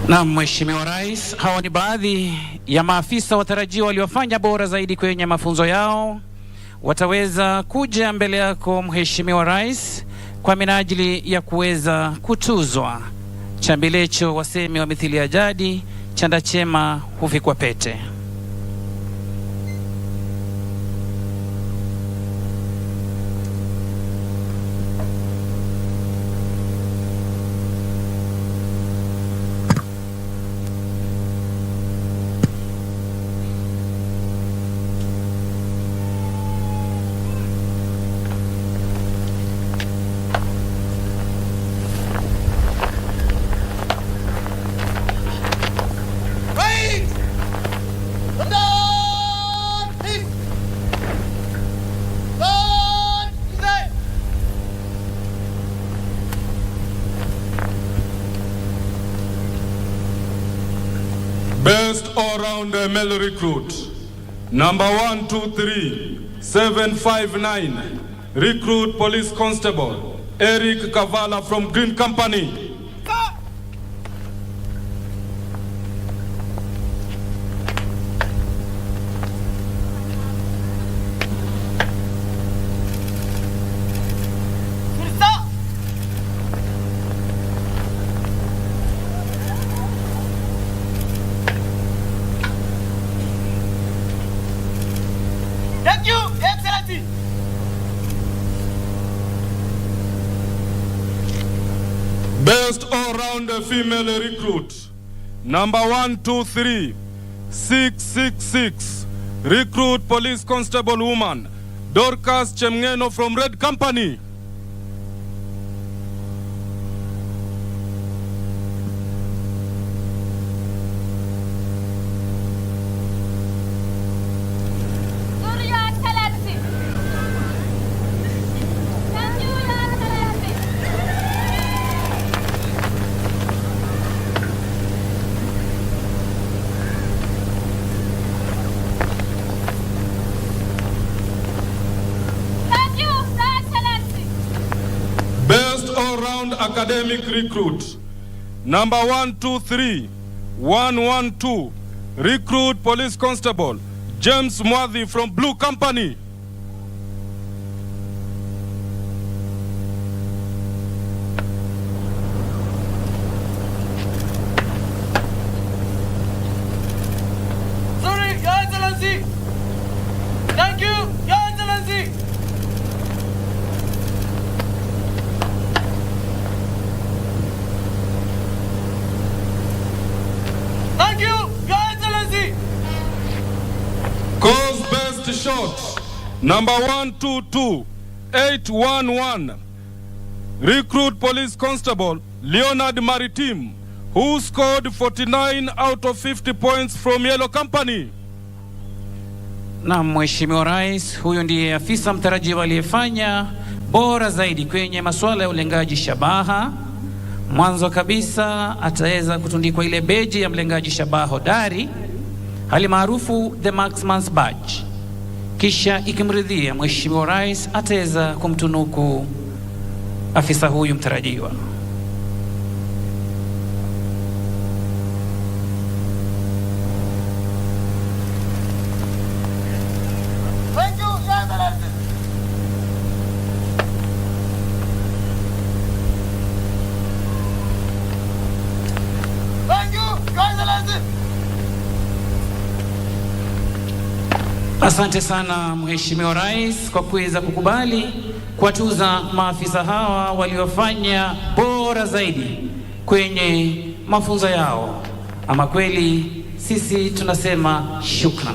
Na Mheshimiwa Rais, hawa ni baadhi ya maafisa watarajiwa waliofanya bora zaidi kwenye mafunzo yao. Wataweza kuja mbele yako Mheshimiwa Rais kwa minajili ya kuweza kutuzwa. Chambilecho wasemi wa mithili ya jadi, chanda chema huvikwa pete. Best all-round male recruit, number 123759, recruit police constable Eric Kavala from Green Company. Thank you, Excellency. Best all-round female recruit, number 123666, recruit police constable woman Dorcas Chemngeno from Red Company. All-round academic recruit, number 123112, recruit police constable James Mwadhi from Blue Company. Sorry, Your Excellency. Thank you, Your Excellency. Thank you, Your Excellency. Cause best shot, number 122811, recruit police constable Leonard Maritim, who scored 49 out of 50 points from Yellow Company. Na Mheshimiwa Rais, huyu ndiye afisa mtarajiwa aliyefanya bora zaidi kwenye masuala ya ulengaji shabaha. Mwanzo kabisa ataweza kutundikwa ile beji ya mlengaji shabaha hodari, hali maarufu the marksman's badge. Kisha ikimridhia Mheshimiwa Rais ataweza kumtunuku afisa huyu mtarajiwa. Thank you, Your Excellency. Thank you, Your Excellency. Asante sana Mheshimiwa Rais kwa kuweza kukubali kuwatuza maafisa hawa waliofanya bora zaidi kwenye mafunzo yao. Ama kweli sisi tunasema shukran.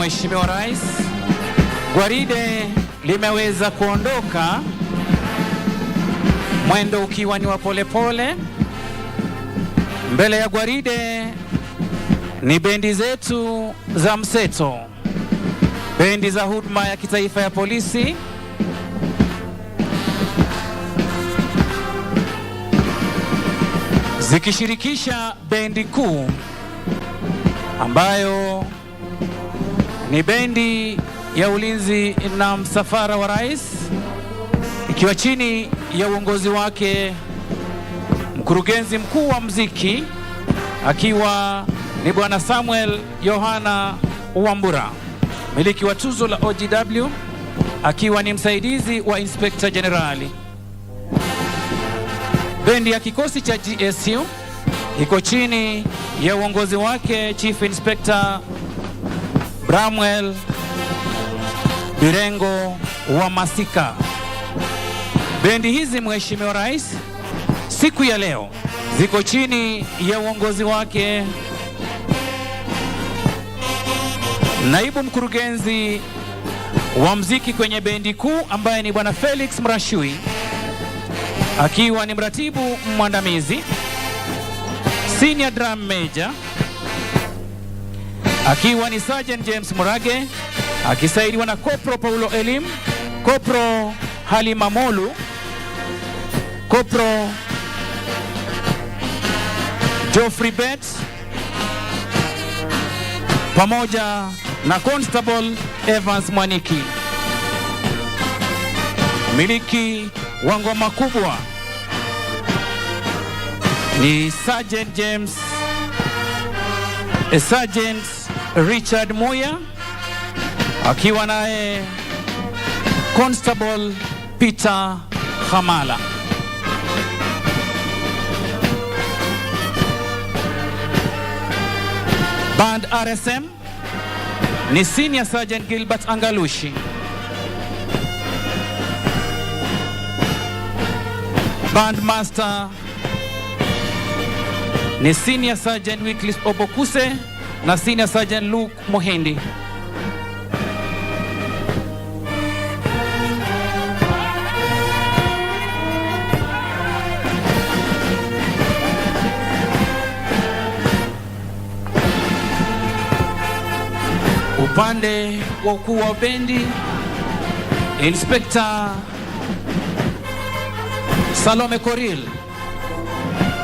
Mheshimiwa Rais, gwaride limeweza kuondoka, mwendo ukiwa ni wa polepole. Mbele ya gwaride ni bendi zetu za mseto, bendi za huduma ya kitaifa ya polisi, zikishirikisha bendi kuu ambayo ni bendi ya ulinzi na msafara wa rais, ikiwa chini ya uongozi wake mkurugenzi mkuu wa muziki akiwa ni Bwana Samuel Yohana Wambura, miliki wa tuzo la OGW akiwa ni msaidizi wa Inspector Generali. Bendi ya kikosi cha G.S.U iko chini ya uongozi wake Chief Inspector Bramwell Birengo wa Masika. Bendi hizi Mheshimiwa Rais, siku ya leo ziko chini ya uongozi wake naibu mkurugenzi wa muziki kwenye bendi kuu ambaye ni Bwana Felix Mrashui, akiwa ni mratibu mwandamizi. Senior drum major akiwa ni Sergeant James Murage, akisaidiwa na Kopro Paulo Elim, Kopro Halima Molu, Kopro Geoffrey Bet, pamoja na Constable Evans Mwaniki. Miliki wa ngoma kubwa ni Sergeant Richard Moya, akiwa naye Constable Peter Khamala. Band RSM ni Senior Sergeant Gilbert Angalushi, Band Master ni Senior Sergeant Wycliffe Obokuse na Senior Sergeant Luke Mohindi. Upande wa ukuu wa bendi, Inspector Salome Koril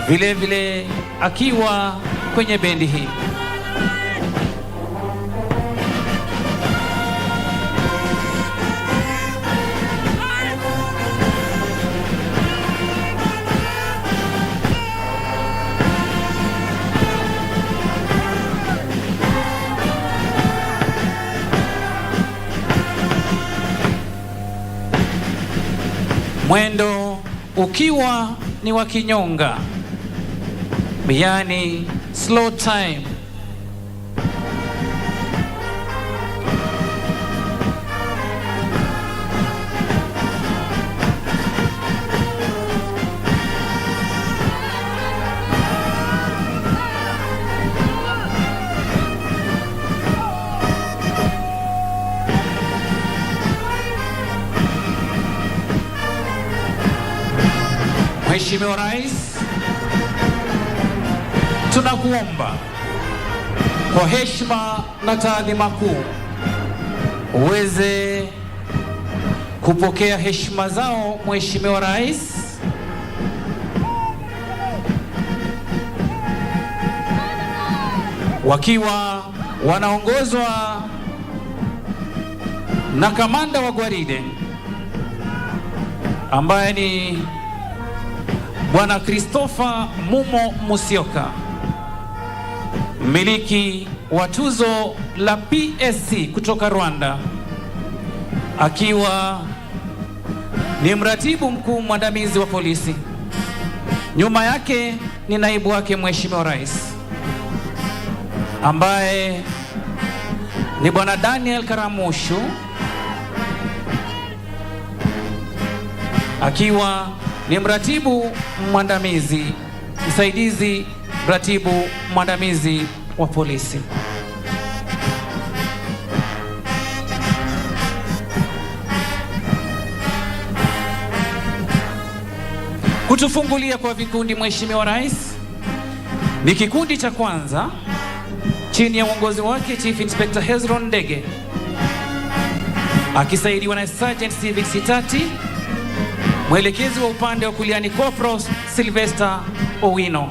vile vile akiwa kwenye bendi hii. Mwendo ukiwa ni wa kinyonga, yani slow time. Mheshimiwa Rais, tunakuomba kwa heshima na taadhima kuu uweze kupokea heshima zao Mheshimiwa Rais, wakiwa wanaongozwa na kamanda wa gwaride ambaye ni Bwana Christopher Mumo Musyoka, mmiliki wa tuzo la PSC kutoka Rwanda, akiwa ni mratibu mkuu mwandamizi wa polisi. Nyuma yake ni naibu wake Mheshimiwa Rais ambaye ni Bwana Daniel Karamushu, akiwa ni mratibu mwandamizi msaidizi mratibu mwandamizi wa polisi. Kutufungulia kwa vikundi Mheshimiwa Rais ni kikundi cha kwanza chini ya uongozi wake Chief Inspector Hezron Ndege akisaidiwa na Sergeant Civic Sitati. Mwelekezi wa upande wa kulia ni Corporal Sylvester Owino.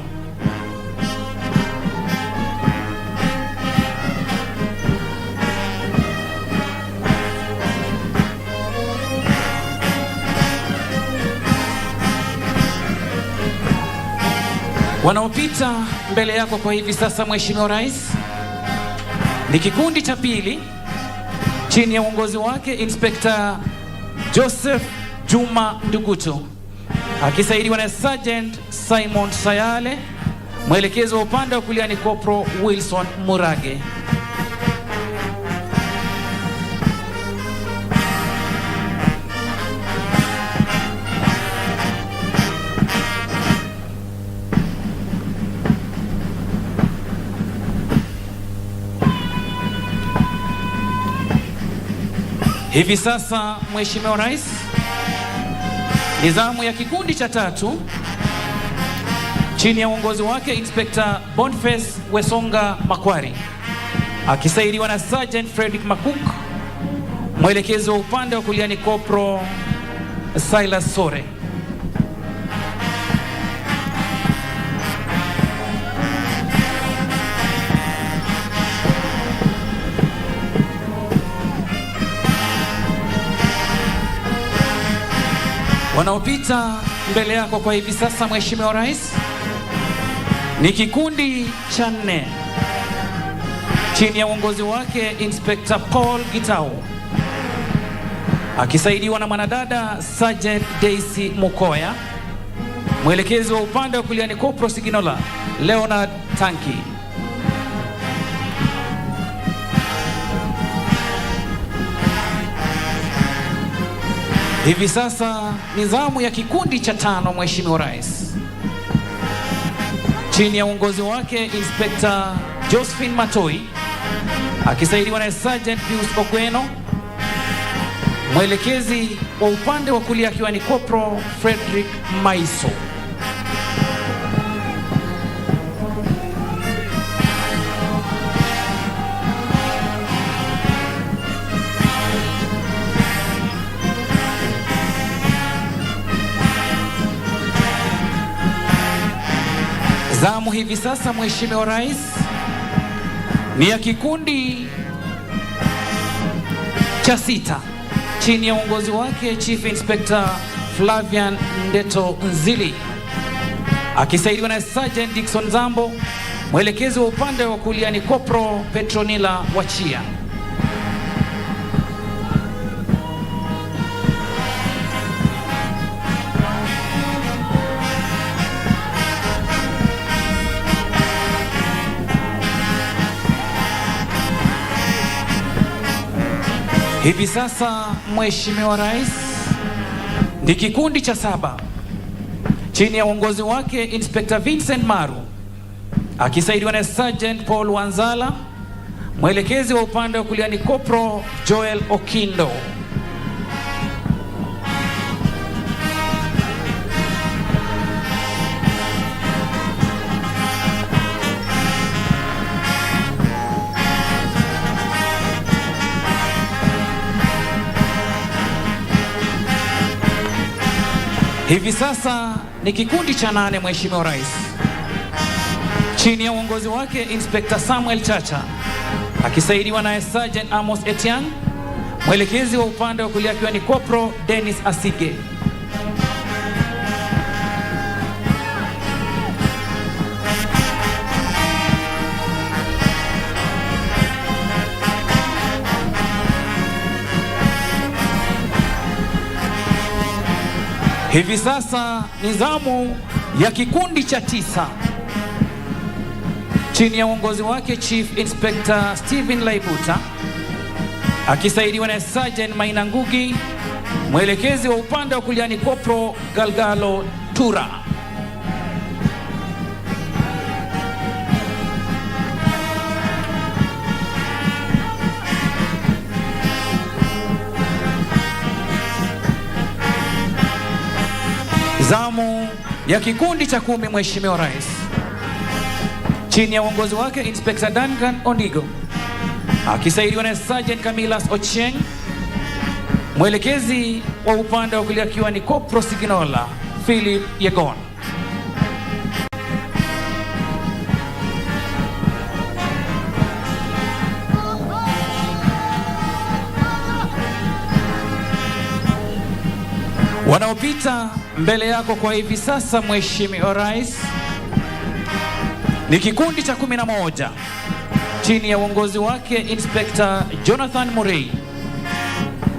Wanaopita mbele yako kwa hivi sasa Mheshimiwa Rais ni kikundi cha pili chini ya uongozi wake Inspector Joseph Juma Ndugutu akisaidiwa na Sergeant Simon Sayale. Mwelekezi wa upande wa kulia ni Corporal Wilson Murage. Hivi sasa Mheshimiwa Rais, nizamu ya kikundi cha tatu chini ya uongozi wake Inspector Boniface Wesonga Makwari akisaidiwa na Sergeant Frederick Makuk. Mwelekezi wa upande wa kulia ni Corporal Silas Sore. Wanaopita mbele yako kwa hivi sasa Mheshimiwa Rais ni kikundi cha nne chini ya uongozi wake Inspector Paul Gitau akisaidiwa na mwanadada Sergeant Daisy Mukoya. Mwelekezi wa upande wa kulia ni Corporal Siginola Leonard Tanki. Hivi sasa nizamu ya kikundi cha tano Mheshimiwa Rais chini ya uongozi wake Inspector Josephine Matoi akisaidiwa na Sergeant Pius Okweno. Mwelekezi wa upande wa kulia akiwa ni Corporal Frederick Maiso. Zamu hivi sasa Mheshimiwa Rais ni ya kikundi cha sita chini ya uongozi wake Chief Inspector Flavian Ndeto Nzili akisaidiwa na Sergeant Dickson Zambo. Mwelekezi wa upande wa kulia ni Corporal Petronila Wachia. Hivi sasa Mheshimiwa Rais ni kikundi cha saba chini ya uongozi wake Inspector Vincent Maru akisaidiwa na Sergeant Paul Wanzala. Mwelekezi wa upande wa kulia ni Corporal Joel Okindo. Hivi sasa ni kikundi cha nane Mheshimiwa Rais chini ya uongozi wake Inspector Samuel Chacha akisaidiwa na Sergeant Amos Etiang. Mwelekezi wa upande wa kulia akiwa ni Corporal Dennis Asige. Hivi sasa ni zamu ya kikundi cha tisa chini ya uongozi wake Chief Inspector Stephen Laibuta akisaidiwa na Sergeant Maina Ngugi. Mwelekezi wa upande wa kulia ni Corporal Galgalo Tura. Zamu ya kikundi cha 10 Mheshimiwa Rais, chini ya uongozi wake Inspector Duncan Ondigo akisaidiwa na Sergeant Camillus Ochieng, mwelekezi wa upande wa kulia akiwa ni Kopro Siginola Philip Yegon. Wanaopita mbele yako kwa hivi sasa Mheshimiwa Rais ni kikundi cha 11 chini ya uongozi wake Inspector Jonathan Murray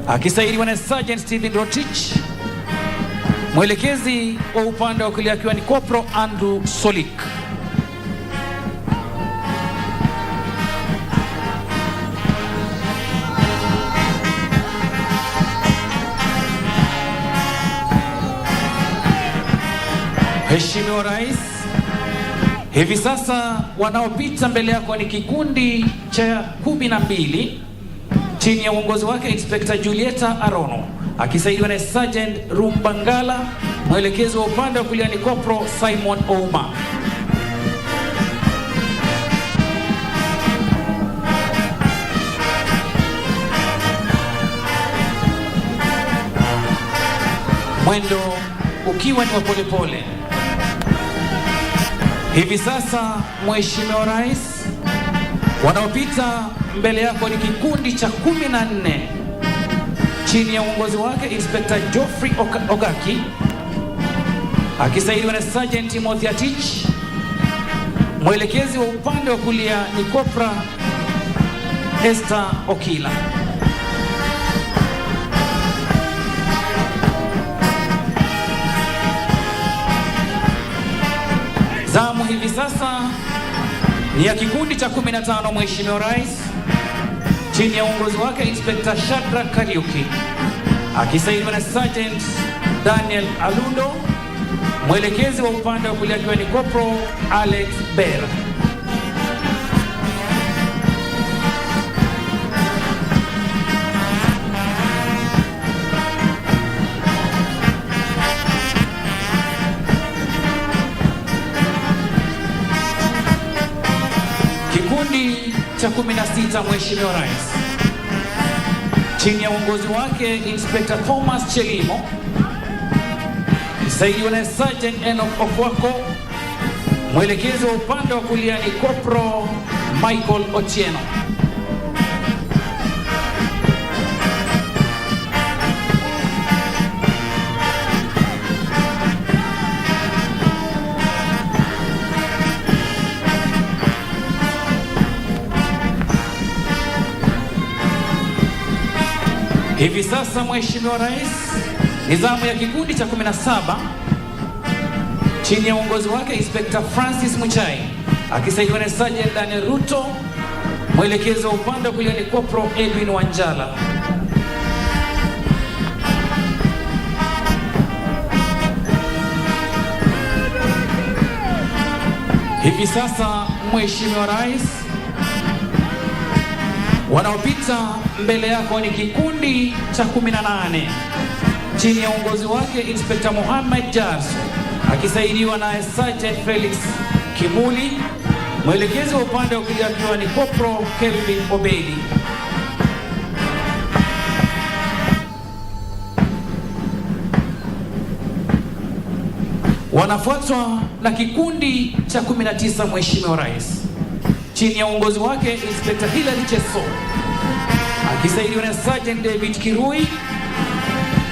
akisaidiwa na Sergeant Stephen Rotich, mwelekezi wa upande wa kulia akiwa ni Kopro Andrew Solik. Mheshimiwa Rais, hivi sasa wanaopita mbele yako ni kikundi cha 12 chini ya uongozi wake Inspector Julieta Arono akisaidiwa na Sergeant Rumbangala, mwelekezi wa upande wa kulia ni Kopro Simon Ouma. Mwendo ukiwa ni wa polepole. Hivi sasa Mheshimiwa Rais, wanaopita mbele yako ni kikundi cha 14 chini ya uongozi wake Inspector Geoffrey Ogaki akisaidiwa na Sergeant Timothy Atich, mwelekezi wa upande wa kulia ni Kopra Esther Okila. Zamu hivi sasa ni ya kikundi cha 15 Mheshimiwa Rais chini ya uongozi wake Inspector Shadrack Kariuki akisaidiwa na Sergeant Daniel Alundo, mwelekezi wa upande wa kulia akiwa ni Kopro Alex Bera. Kikundi cha 16 Mheshimiwa Rais chini ya uongozi wake Inspector Thomas Chelimo akisaidiwa na Sergeant Enoch Okwako, mwelekezi wa upande wa kulia ni Kopro Michael Otieno. Hivi sasa Mheshimiwa Rais, nizamu ya kikundi cha 17 chini ya uongozi wake Inspector Francis Muchai akisaidiwa na Sergeant Daniel Ruto, mwelekezi wa upande wa kulia ni Kopro Edwin Wanjala. Hivi sasa Mheshimiwa Rais, wanaopita mbele yako ni kikundi cha 18 chini ya uongozi wake Inspector Mohamed Jarso akisaidiwa na Sergeant Felix Kimuli, mwelekezi wa upande wa kulia akiwa ni Kopro Kelvin Obedi. Wanafuatwa na kikundi cha 19 Mheshimiwa Rais chini ya uongozi wake Inspector Hilary Cheso akisaidiwa na Sergeant David Kirui,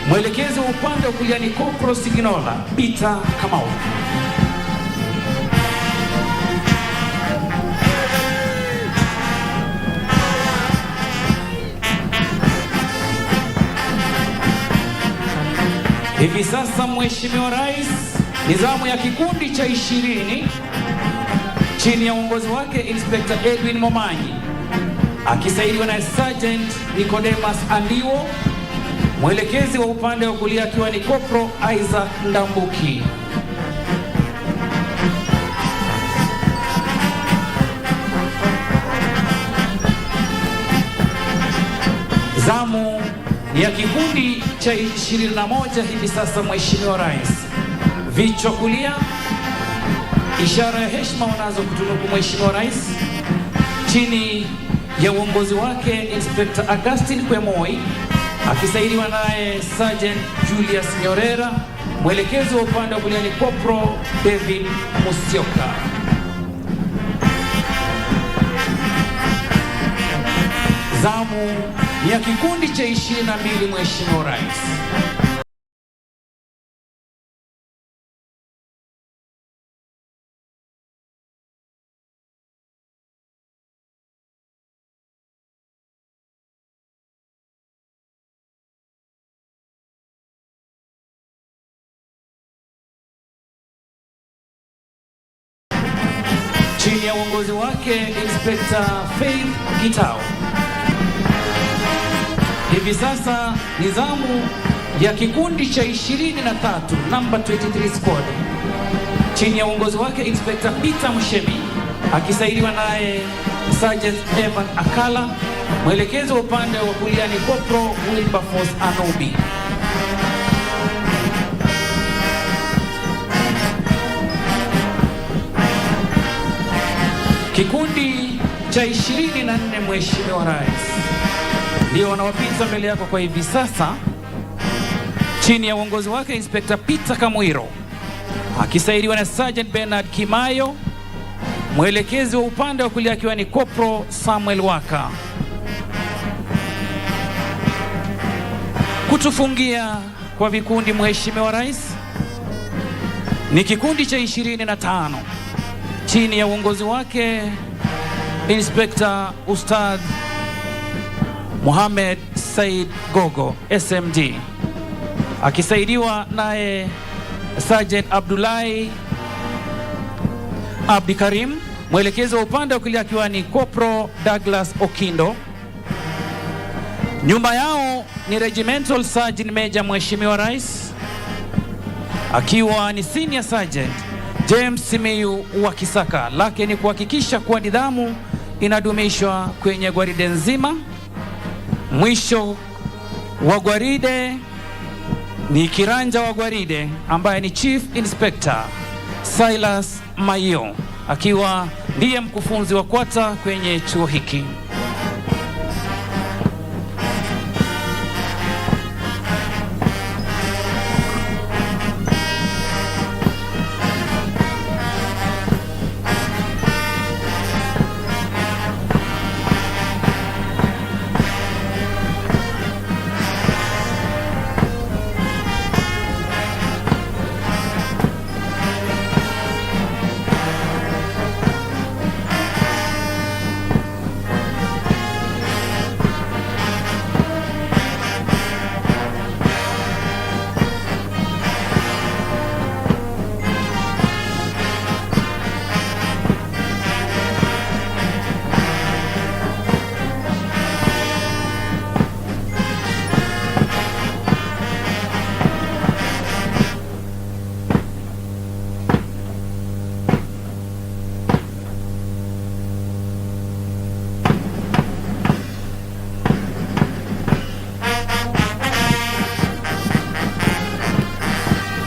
mwelekezi wa upande wa kulia ni Kopro Siginola Peter Kamau. Hivi sasa Mheshimiwa Rais, nizamu ya kikundi cha 20 chini ya uongozi wake Inspector Edwin Momanyi akisaidiwa na Sergeant Nicodemus Andiwo, mwelekezi wa upande wa kulia akiwa ni Kopro Isaac Ndambuki. Zamu ni ya kikundi cha 21 hivi sasa Mheshimiwa Rais vichwa kulia, ishara ya heshima wanazo kutunuku Mheshimiwa Rais chini ya uongozi wake Inspector Augustine Kwemoi akisaidiwa naye Sergeant Julius Nyorera, mwelekezi wa upande wa kulia ni Corporal David Musyoka. Zamu ya kikundi cha 22 Mheshimiwa Rais. Chini ya uongozi wake Inspector Faith Gitao. Hivi sasa ni zamu ya kikundi cha 23 number 23 squad chini ya uongozi wake Inspector Peter Mshemi akisaidiwa naye Sergeant Evan Akala, mwelekezi wa upande wa kulia ni Corporal Wilberforce Anobi. Kikundi cha 24 Mheshimiwa Rais ndio wanawapita mbele yako kwa hivi sasa chini ya uongozi wake Inspector Peter Kamwiro akisaidiwa na Sergeant Bernard Kimayo, mwelekezi wa upande wa kulia akiwa ni Corporal Samuel Waka. Kutufungia kwa vikundi Mheshimiwa Rais ni kikundi cha 25 chini ya uongozi wake Inspector Ustadh Mohamed Said Gogo SMD akisaidiwa naye Sergeant Abdullahi Abdi Karim, mwelekezi wa upande wa kulia akiwa ni Corporal Douglas Okindo. Nyuma yao ni Regimental Sergeant Major Mheshimiwa Rais akiwa ni Senior Sergeant James Simiyu wa Kisaka. Lake ni kuhakikisha kuwa nidhamu inadumishwa kwenye gwaride nzima. Mwisho wa gwaride ni kiranja wa gwaride ambaye ni Chief Inspector Silas Mayo akiwa ndiye mkufunzi wa kwata kwenye chuo hiki.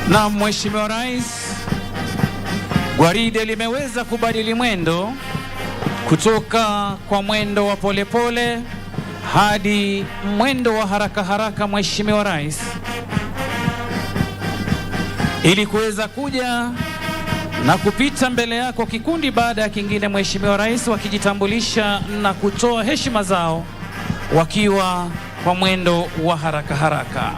Na Mheshimiwa Rais, gwaride limeweza kubadili mwendo kutoka kwa mwendo wa polepole hadi mwendo wa haraka haraka, Mheshimiwa Rais, ili kuweza kuja na kupita mbele yako kikundi baada ya kingine, Mheshimiwa Rais, wakijitambulisha na kutoa heshima zao wakiwa kwa mwendo wa haraka haraka.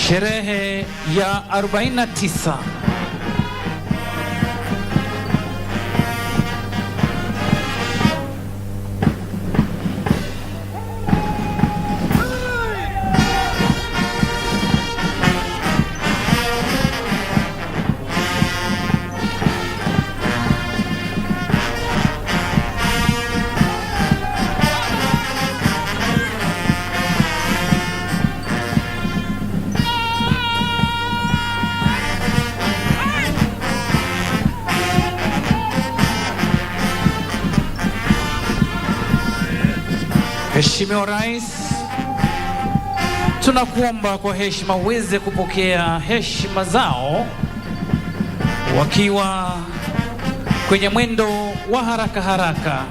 sherehe ya 49 Mheshimiwa Rais, tunakuomba kwa heshima uweze kupokea heshima zao wakiwa kwenye mwendo wa haraka haraka.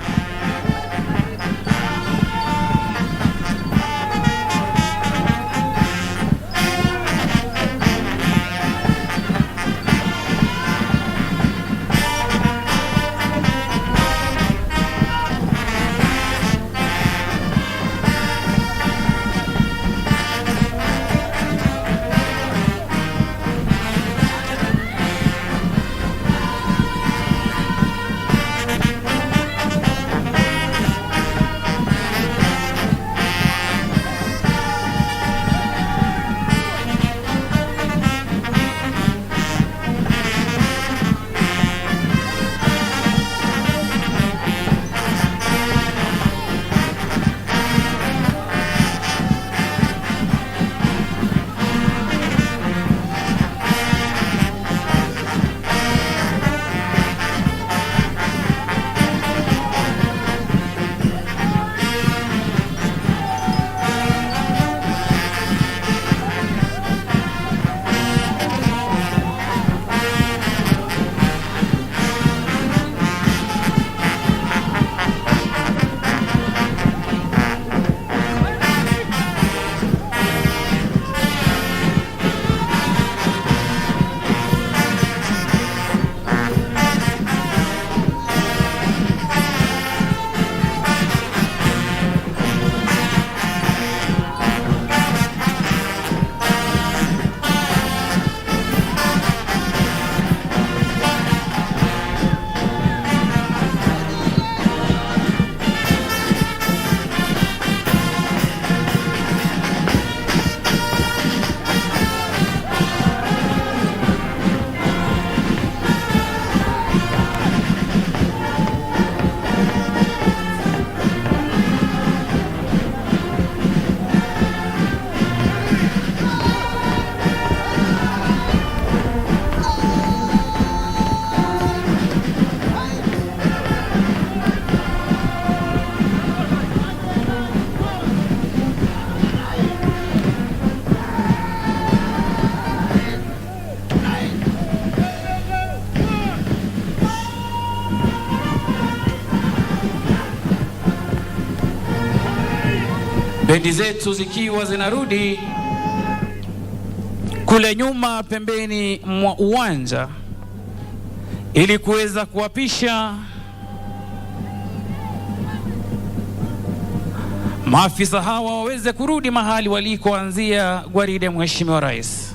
Bendi zetu zikiwa zinarudi kule nyuma pembeni mwa uwanja ili kuweza kuwapisha maafisa hawa waweze kurudi mahali walikoanzia gwaride Mheshimiwa Rais.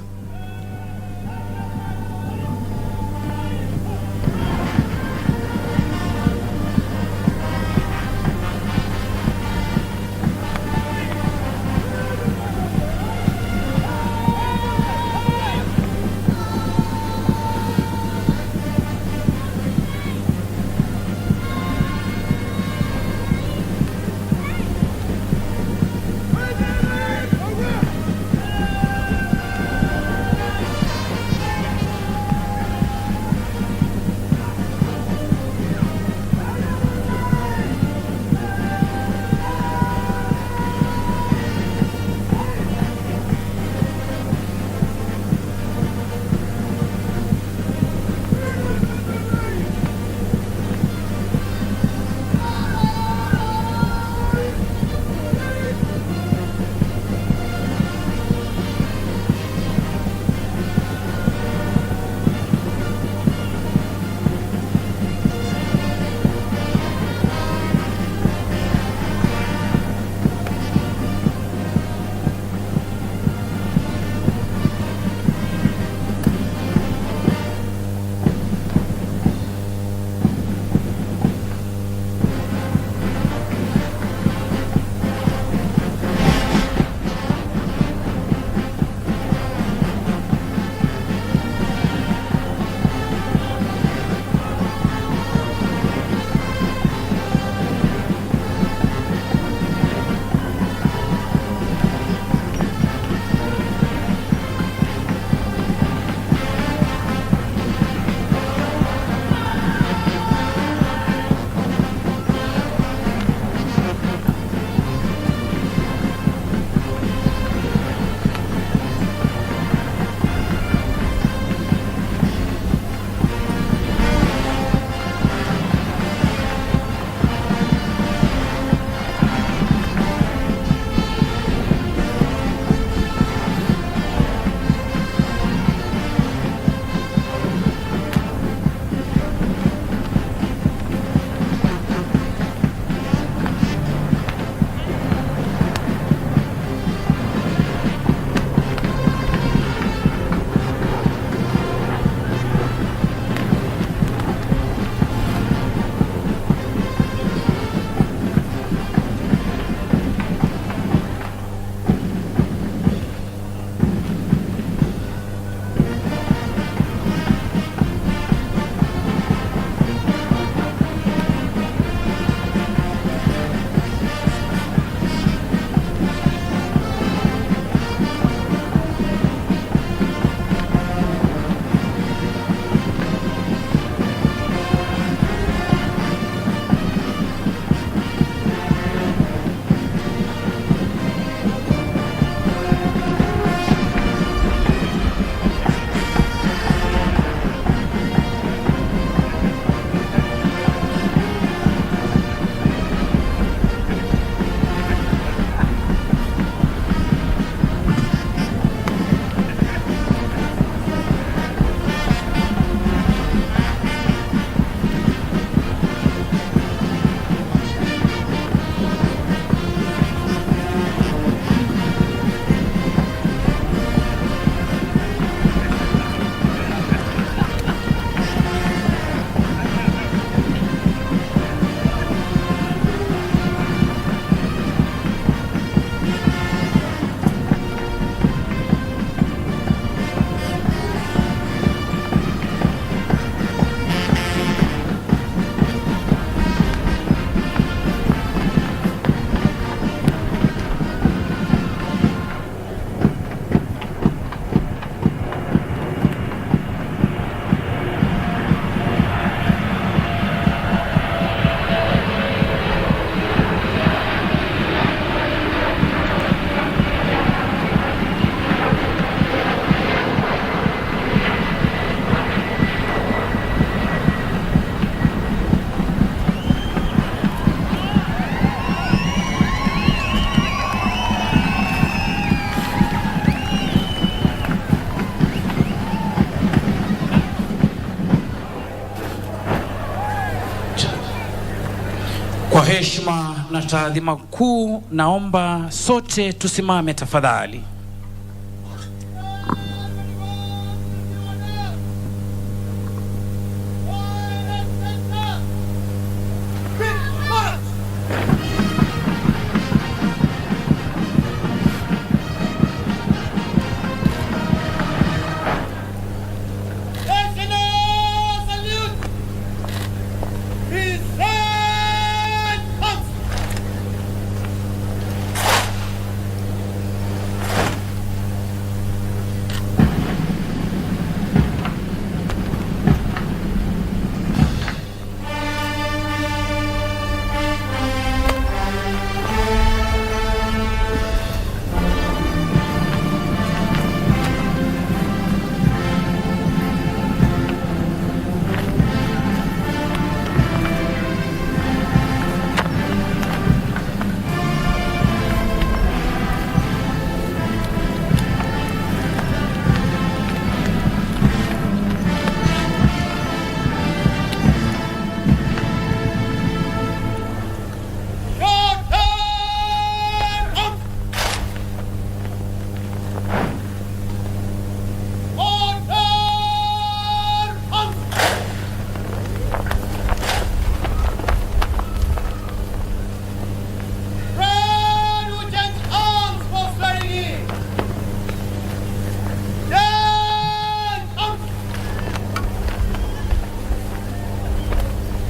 heshima na taadhima kuu, naomba sote tusimame tafadhali.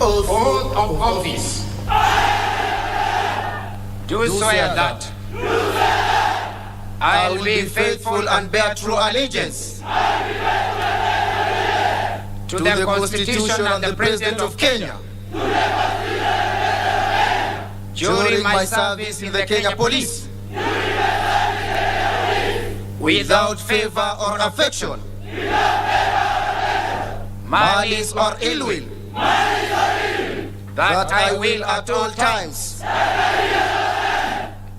Oath of office. Do swear that I will be faithful and bear true allegiance to the Constitution and the President of Kenya during my service in the Kenya Police, without favor or affection, malice or ill will, that I will at all times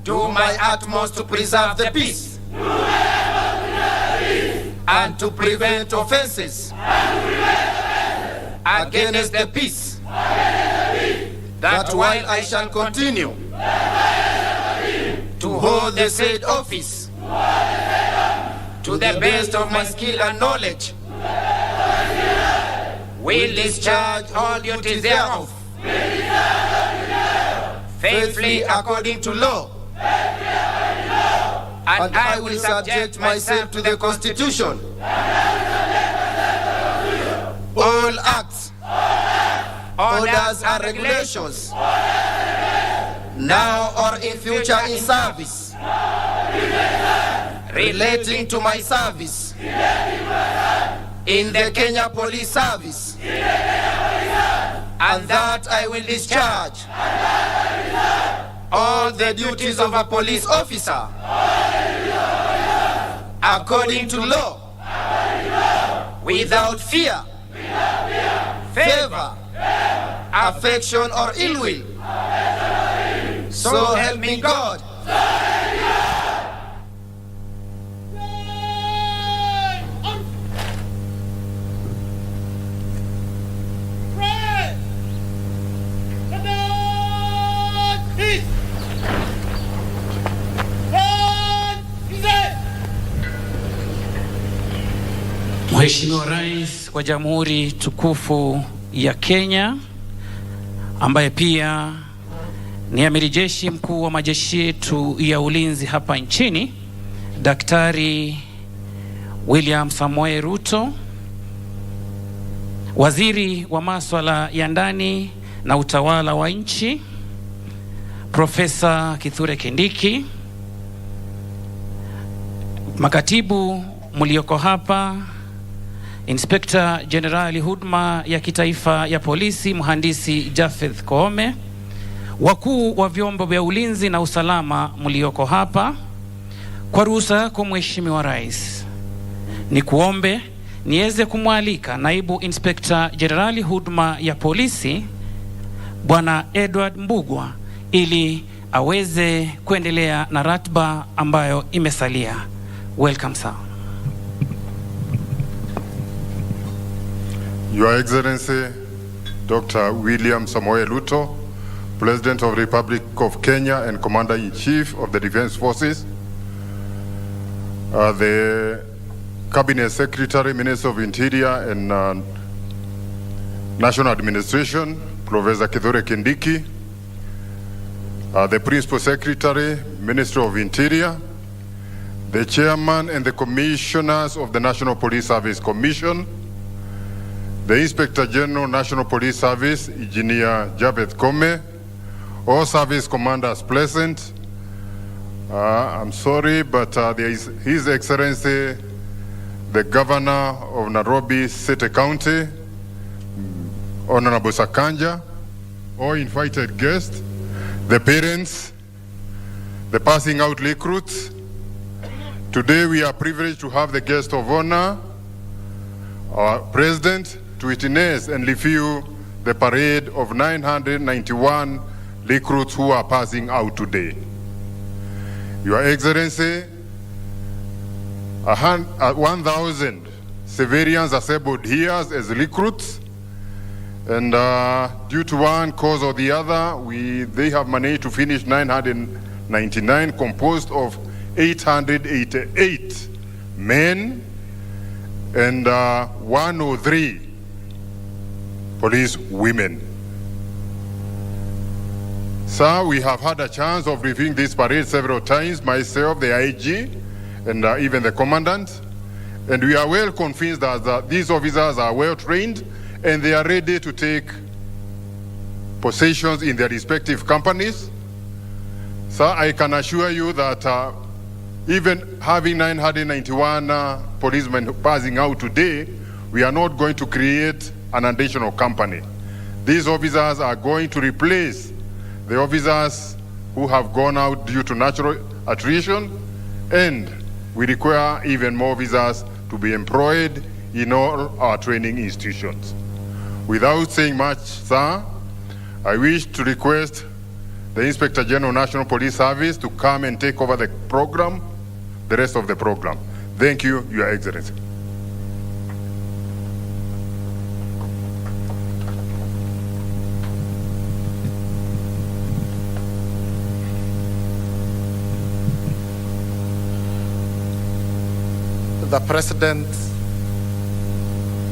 do my utmost to preserve the peace and to prevent offenses against the peace, that while I shall continue to hold the said office to the best of my skill and knowledge, will discharge all duties thereof faithfully according to law, and I will subject myself to the Constitution, all acts, orders and regulations, now or in future in service, relating to my service in the Kenya Police Service, and that I will discharge all the duties of a police officer according to law, without fear, favor, affection or ill will. So help me God. Mheshimiwa Rais wa Jamhuri tukufu ya Kenya, ambaye pia ni amiri jeshi mkuu wa majeshi yetu ya ulinzi hapa nchini, Daktari William Samoei Ruto, Waziri wa masuala ya ndani na utawala wa nchi, Profesa Kithure Kindiki, makatibu mlioko hapa, Inspector Generali huduma ya kitaifa ya polisi Mhandisi Japheth Koome, wakuu wa vyombo vya ulinzi na usalama mlioko hapa, kwa ruhusa yako Mheshimiwa Rais, ni kuombe niweze kumwalika Naibu Inspector Generali huduma ya polisi Bwana Edward Mbugwa ili aweze kuendelea na ratiba ambayo imesalia. Welcome sir. Your Excellency Dr. William Samoei Ruto, President of the Republic of Kenya and Commander-in-Chief of the Defense Forces, the Cabinet Secretary, Minister of Interior and National Administration, Professor Kithure Kindiki, the Principal Secretary, Minister of Interior, the Chairman and the Commissioners of the National Police Service Commission, the Inspector General, National Police Service, Engineer Javed Kome, all service commanders present. I'm sorry, but there is His Excellency, the Governor of Nairobi City County, Honorable Sakanja, all invited guests, the parents, the passing out recruits. Today we are privileged to have the guest of honor, our President, to witness and review the parade of 991 recruits who are passing out today. Your Excellency, 1,000 civilians assembled here as recruits, and due to one cause or the other, they have managed to finish 999, composed of 888 men and 103 police women. Sir, we have had a chance of reviewing this parade several times, myself, the IG, and even the commandant, and we are well convinced that these officers are well trained and they are ready to take positions in their respective companies. Sir, I can assure you that even having 991 policemen passing out today, we are not going to create an additional company. These officers are going to replace the officers who have gone out due to natural attrition, and we require even more officers to be employed in all our training institutions. Without saying much, sir, I wish to request the Inspector General National Police Service to come and take over the program, the rest of the program. Thank you, Your Excellency. The President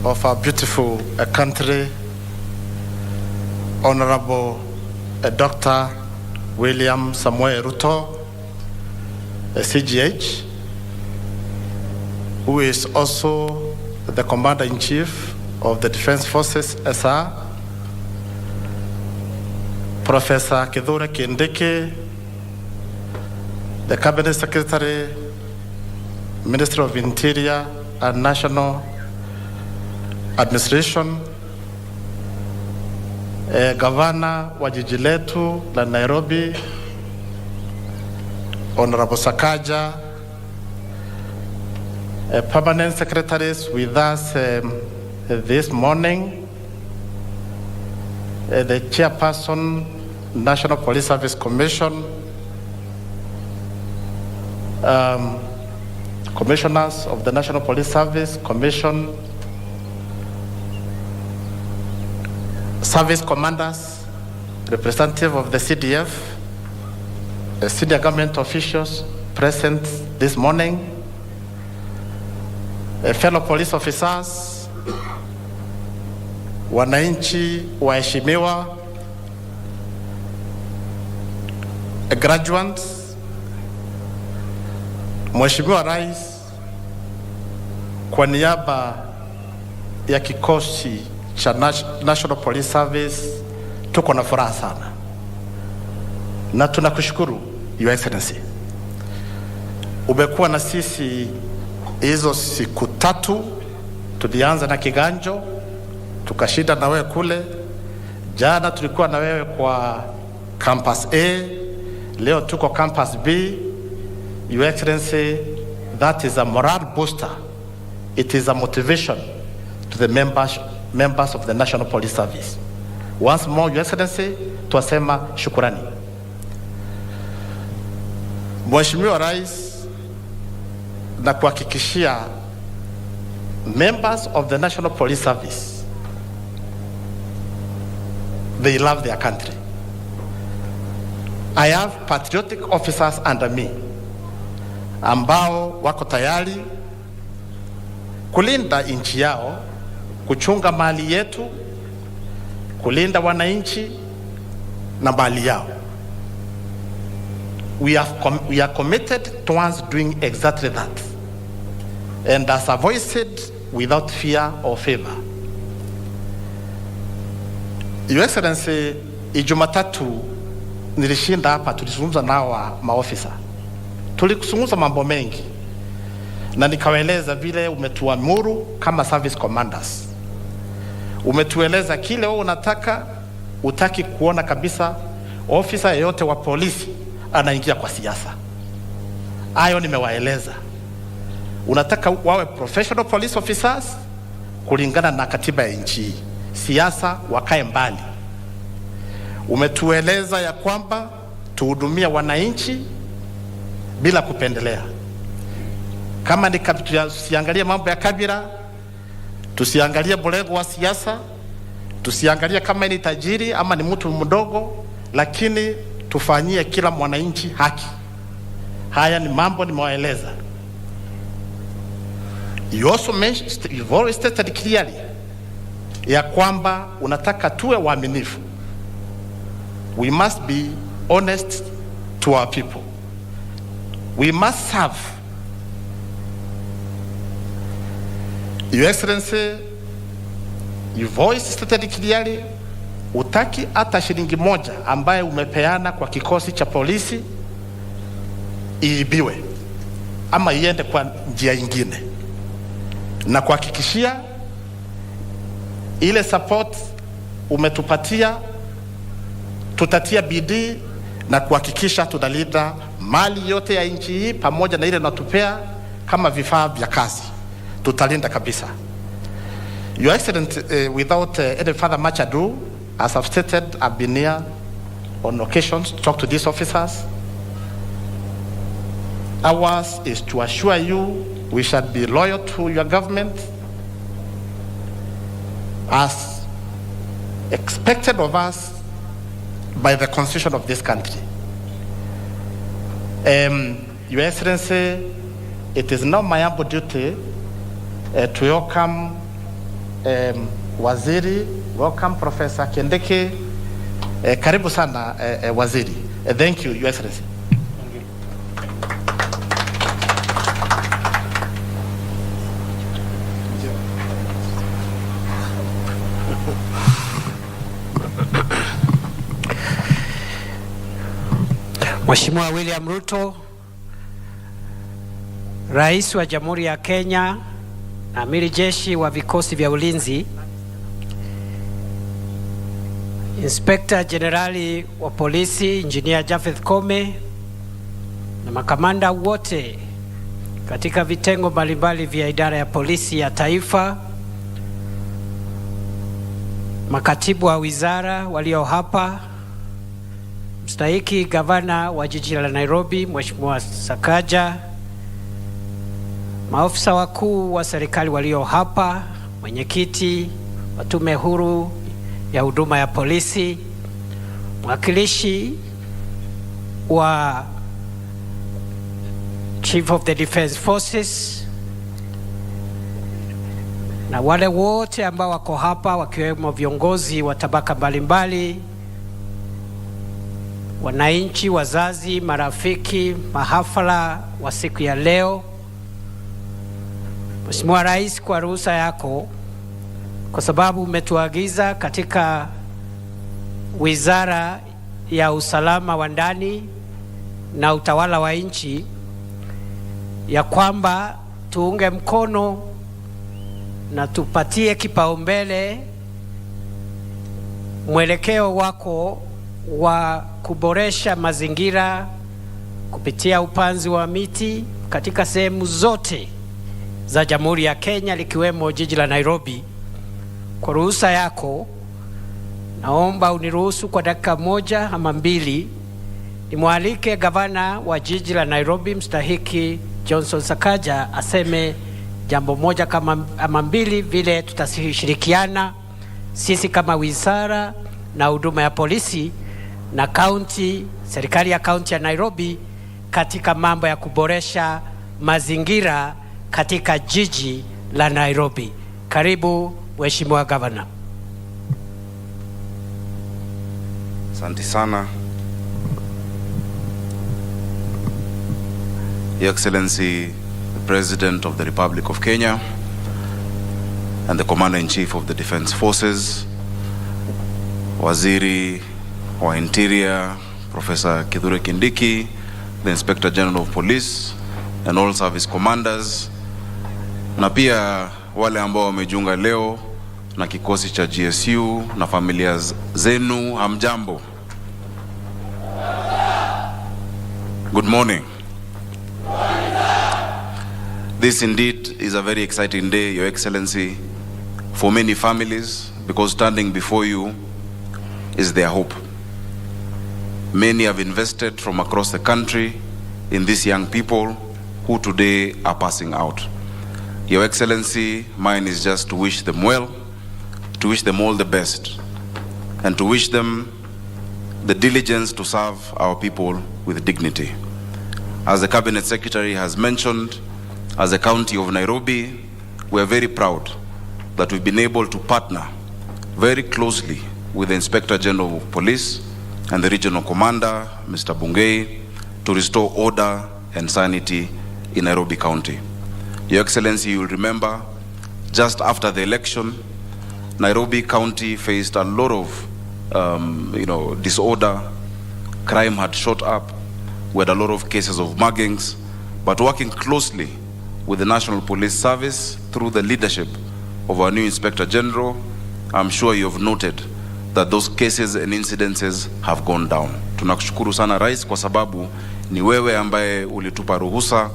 of our beautiful country, Honorable Dr. William Samuel Ruto, CGH, who is also the Commander-in-Chief of the Defense Forces, SR, Professor Kithure Kindiki, the Cabinet Secretary, Minister of Interior and National Administration, Governor wa jiji letu la Nairobi, Honorable Sakaja, permanent secretaries with us this morning, the Chairperson, National Police Service Commission, Commissioners of the National Police Service Commission, service commanders, representative of the CDF, senior government officials present this morning, fellow police officers, wananchi waheshimiwa, graduates, Mheshimiwa Rais, kwa niaba ya kikosi cha National Police Service, tuko na furaha sana na tunakushukuru Your Excellency. Umekuwa na sisi hizo siku tatu, tulianza na Kiganjo, tukashinda na wewe kule. Jana tulikuwa na wewe kwa campus A, leo tuko campus B. Your Excellency, that is a morale booster. It is a motivation to the members of the National Police Service. Once more, Your Excellency, tuasema shukurani. Mheshimiwa Rais, na kuhakikishia members of the National Police Service, they love their country. I have patriotic officers under me ambao wako tayari kulinda nchi yao, kuchunga mali yetu, kulinda wananchi na mali yao. We are committed towards doing exactly that. And as I've always said, without fear or favor. Your Excellency, Ijumatatu nilishinda hapa, tulizungumza nao maofisa. Tulizungumza mambo mengi. Na nikawaeleza vile umetuamuru kama service commanders. Umetueleza kile wewe unataka, utaki kuona kabisa ofisa yeyote wa polisi anaingia kwa siasa. Hayo nimewaeleza. Unataka wawe professional police officers kulingana na katiba ya nchi. Siasa wakae mbali. Umetueleza ya kwamba tuhudumia wananchi bila kupendelea. Kama ni tusiangalie mambo ya kabila, tusiangalie mlengo wa siasa, tusiangalie kama ni tajiri ama ni mtu mdogo, lakini tufanyie kila mwananchi haki. Haya ni mambo nimewaeleza. You've always stated clearly ya kwamba unataka tuwe waaminifu. We must be honest to our people. We must serve. Your Excellency, you've always stated clearly, utaki hata shilingi moja ambaye umepeana kwa kikosi cha polisi iibiwe ama iende kwa njia nyingine. Na kuhakikishia ile support umetupatia, tutatia bidii na kuhakikisha tunalinda mali yote ya nchi hii pamoja na ile natupea kama vifaa vya kazi. Tutalinda kabisa. Your Excellency, without any further much ado, as I've stated, I've been here on occasions to talk to these officers. Ours is to assure you we shall be loyal to your government as expected of us by the constitution of this country. Your Excellency, it is now my humble duty to welcome Waziri, welcome Professor Kindiki. Karibu sana Waziri. Thank you, Your Excellency. Mheshimiwa William Ruto, Rais wa Jamhuri ya Kenya, Amiri Jeshi wa vikosi vya ulinzi, Inspector Generali wa polisi Engineer Japheth Kome na makamanda wote katika vitengo mbalimbali vya idara ya polisi ya taifa, makatibu wa wizara walio hapa, mstahiki gavana wa jiji la Nairobi Mheshimiwa Sakaja, maofisa wakuu wa serikali walio hapa, mwenyekiti wa tume huru ya huduma ya polisi, mwakilishi wa Chief of the Defense Forces, na wale wote ambao wako hapa wakiwemo viongozi wa tabaka mbalimbali, wananchi, wazazi, marafiki, mahafala wa siku ya leo. Mheshimiwa Rais, kwa ruhusa yako, kwa sababu umetuagiza katika Wizara ya Usalama wa Ndani na Utawala wa Nchi ya kwamba tuunge mkono na tupatie kipaumbele mwelekeo wako wa kuboresha mazingira kupitia upanzi wa miti katika sehemu zote za Jamhuri ya Kenya likiwemo jiji la Nairobi. Kwa ruhusa yako, naomba uniruhusu kwa dakika moja ama mbili nimwalike gavana wa jiji la Nairobi mstahiki Johnson Sakaja aseme jambo moja kama ama mbili vile tutashirikiana sisi kama wizara na huduma ya polisi na serikali ya kaunti ya Nairobi katika mambo ya kuboresha mazingira katika jiji la Nairobi. Karibu Mheshimiwa Governor. Asante sana. Your Excellency, the President of the Republic of Kenya and the Commander-in-Chief of the Defense Forces, Waziri wa Interior, Professor Kithure Kindiki, the Inspector General of Police and all service commanders, na pia wale ambao wamejiunga leo na kikosi cha G.S.U na familia zenu, hamjambo. Good morning. This indeed is a very exciting day, Your Excellency, for many families, because standing before you is their hope. Many have invested from across the country in these young people who today are passing out. Your Excellency, mine is just to wish them well, to wish them all the best, and to wish them the diligence to serve our people with dignity. As the Cabinet Secretary has mentioned, as a county of Nairobi, we are very proud that we've been able to partner very closely with the Inspector General of Police and the Regional Commander, Mr. Bungei, to restore order and sanity in Nairobi County. Your Excellency, you will remember, just after the election, Nairobi County faced a lot of disorder. Crime had shot up. We had a lot of cases of muggings, but working closely with the National Police Service through the leadership of our new Inspector General, I'm sure you have noted that those cases and incidences have gone down. Tunakushukuru sana Rais kwa sababu ni wewe ambaye ulitupa ruhusa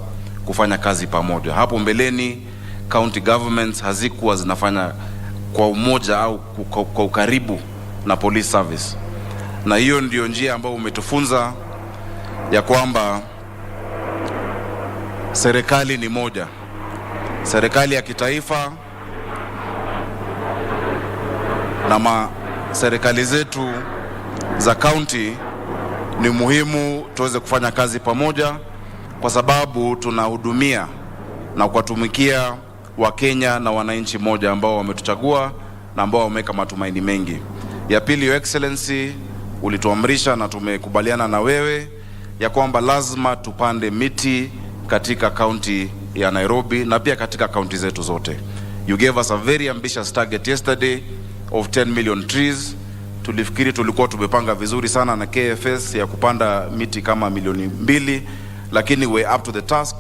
kufanya kazi pamoja. Hapo mbeleni county governments hazikuwa zinafanya kwa umoja au kwa ukaribu na police service. Na hiyo ndio njia ambayo umetufunza ya kwamba serikali ni moja. Serikali ya kitaifa na serikali zetu za county ni muhimu tuweze kufanya kazi pamoja, kwa sababu tunahudumia na kuwatumikia Wakenya na wananchi moja ambao wametuchagua na ambao wameweka matumaini mengi. Ya pili, Your Excellency, ulituamrisha na tumekubaliana na wewe ya kwamba lazima tupande miti katika county ya Nairobi na pia katika county zetu zote. You gave us a very ambitious target yesterday of 10 million trees. Tulifikiri tulikuwa tumepanga vizuri sana na KFS ya kupanda miti kama milioni 2, lakini we up to the task.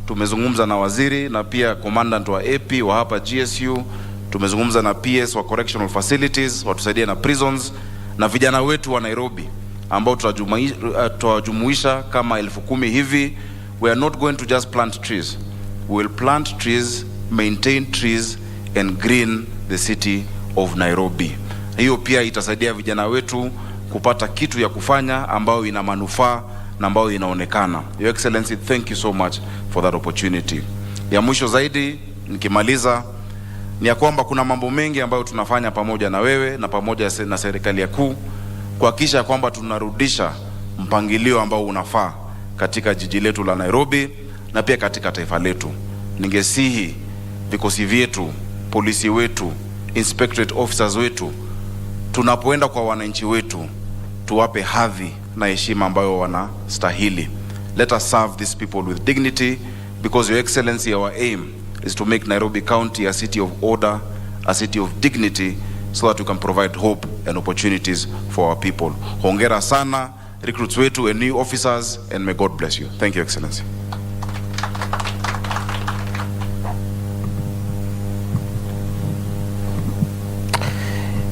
Tumezungumza na waziri na pia commandant wa AP wa hapa G.S.U. Tumezungumza na PS wa correctional facilities watusaidie na prisons na vijana wetu wa Nairobi ambao tutajumuisha kama 10,000 hivi. We are not going to just plant trees. We will plant trees, maintain trees and green the city of Nairobi. Hiyo pia itasaidia vijana wetu kupata kitu ya kufanya ambao ina manufaa na ambao inaonekana. Your Excellency, thank you so much for that opportunity. Ya mwisho zaidi nikimaliza ni ya kwamba kuna mambo mengi ambayo tunafanya pamoja na wewe na pamoja na serikali ya kuu kuhakikisha kwamba tunarudisha mpangilio ambao unafaa katika jiji letu la Nairobi na pia katika taifa letu. Ningesihi vikosi vyetu, polisi wetu, inspectorate officers wetu, tunapoenda kwa wananchi wetu, tuwape hadhi na heshima ambayo wanastahili. Let us serve these people with dignity, because Your Excellency, our aim is to make Nairobi County a city of order, a city of dignity, so that we can provide hope and opportunities for our people. Hongera sana recruits wetu and new officers, and may God bless you. Thank you, Excellency.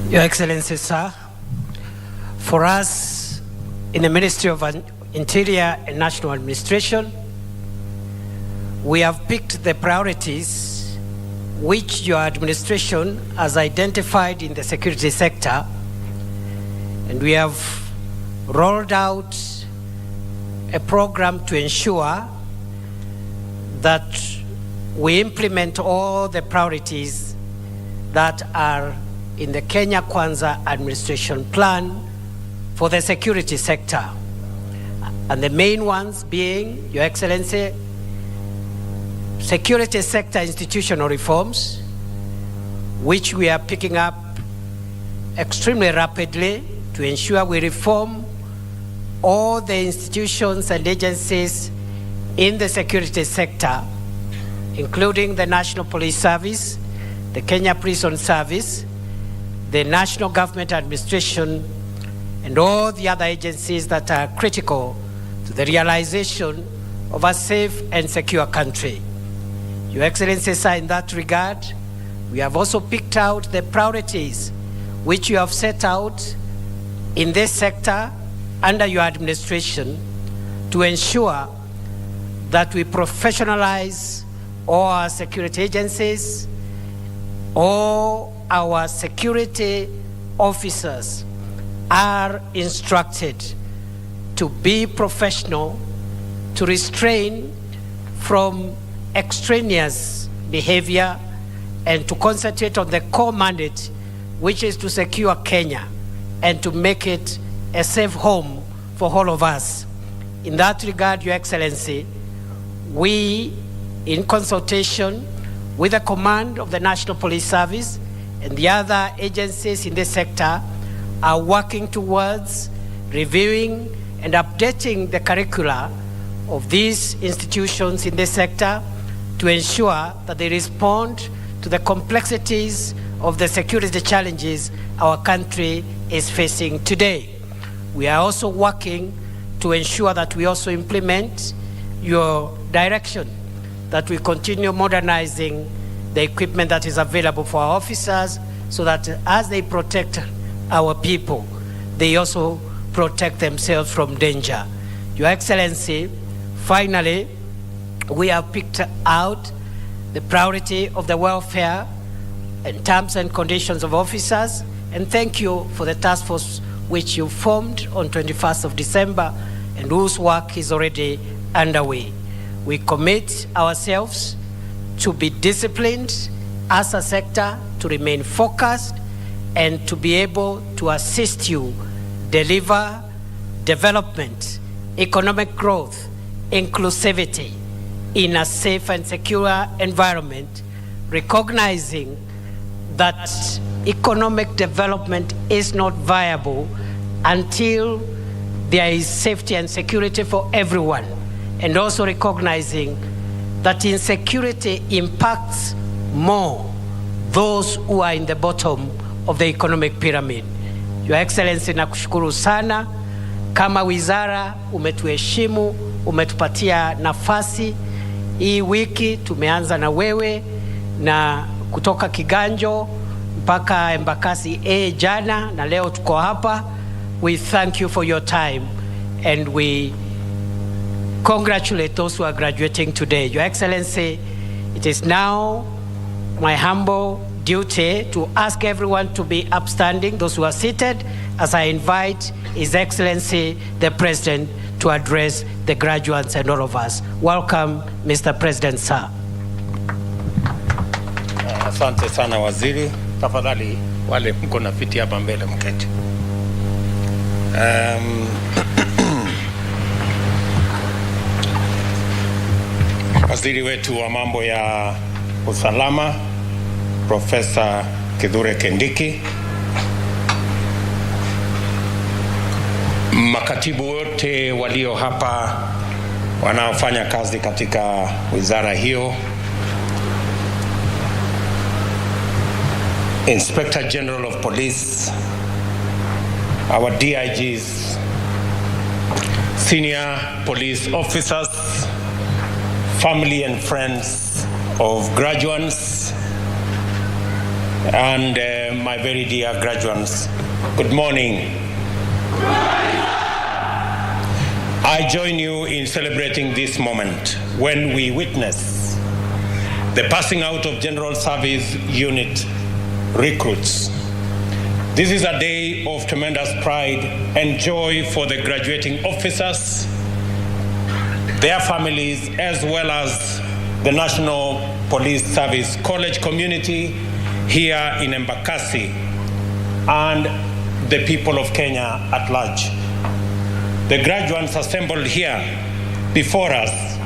Your Excellency, sir, for us in the Ministry of Interior and National Administration, we have picked the priorities which your administration has identified in the security sector, and we have rolled out a program to ensure that we implement all the priorities that are in the Kenya Kwanza administration plan for the security sector. And the main ones being, Your Excellency, security sector institutional reforms, which we are picking up extremely rapidly to ensure we reform all the institutions and agencies in the security sector, including the National Police Service, the Kenya Prison Service, the National Government Administration, and all the other agencies that are critical to the realization of a safe and secure country. Your Excellency, sir, in that regard, we have also picked out the priorities which you have set out in this sector under your administration to ensure that we professionalize all our security agencies, all our security officers are instructed to be professional, to restrain from extraneous behavior, and to concentrate on the core mandate, which is to secure Kenya and to make it a safe home for all of us. In that regard, Your Excellency, we, in consultation with the command of the National Police Service and the other agencies in this sector, are working towards reviewing and updating the curricula of these institutions in this sector to ensure that they respond to the complexities of the security challenges our country is facing today. We are also working to ensure that we also implement your direction, that we continue modernizing the equipment that is available for our officers so that as they protect our people, they also protect themselves from danger. Your Excellency, finally, we have picked out the priority of the welfare and terms and conditions of officers, and thank you for the task force which you formed on 21st of December and whose work is already underway. We commit ourselves to be disciplined as a sector, to remain focused, and to be able to assist you deliver development, economic growth, inclusivity in a safe and secure environment, recognizing that economic development is not viable until there is safety and security for everyone, and also recognizing that insecurity impacts more those who are in the bottom of the economic pyramid. Your Excellency, nakushukuru sana. Kama wizara umetuheshimu, umetupatia nafasi. Hii wiki tumeanza na wewe na kutoka Kiganjo mpaka Embakasi jana na leo tuko hapa. We thank you for your time and we congratulate those who are graduating today. Your Excellency, it is now my humble duty to ask everyone to be upstanding, those who are seated, as I invite His Excellency the President to address the graduates and all of us. Welcome, Mr. President, sir. Asante sana waziri. Tafadhali wale mko na viti hapa mbele mketi. Waziri wetu wa mambo ya usalama Profesa Kithure Kindiki, makatibu wote walio hapa wanaofanya kazi katika wizara hiyo, Inspector General of Police, our DIGs, senior police officers, family and friends of graduates, and my very dear graduates, good morning. I join you in celebrating this moment when we witness the passing out of General Service Unit recruits. This is a day of tremendous pride and joy for the graduating officers, their families, as well as the National Police Service College community here in Embakasi, and the people of Kenya at large. The graduates assembled here before us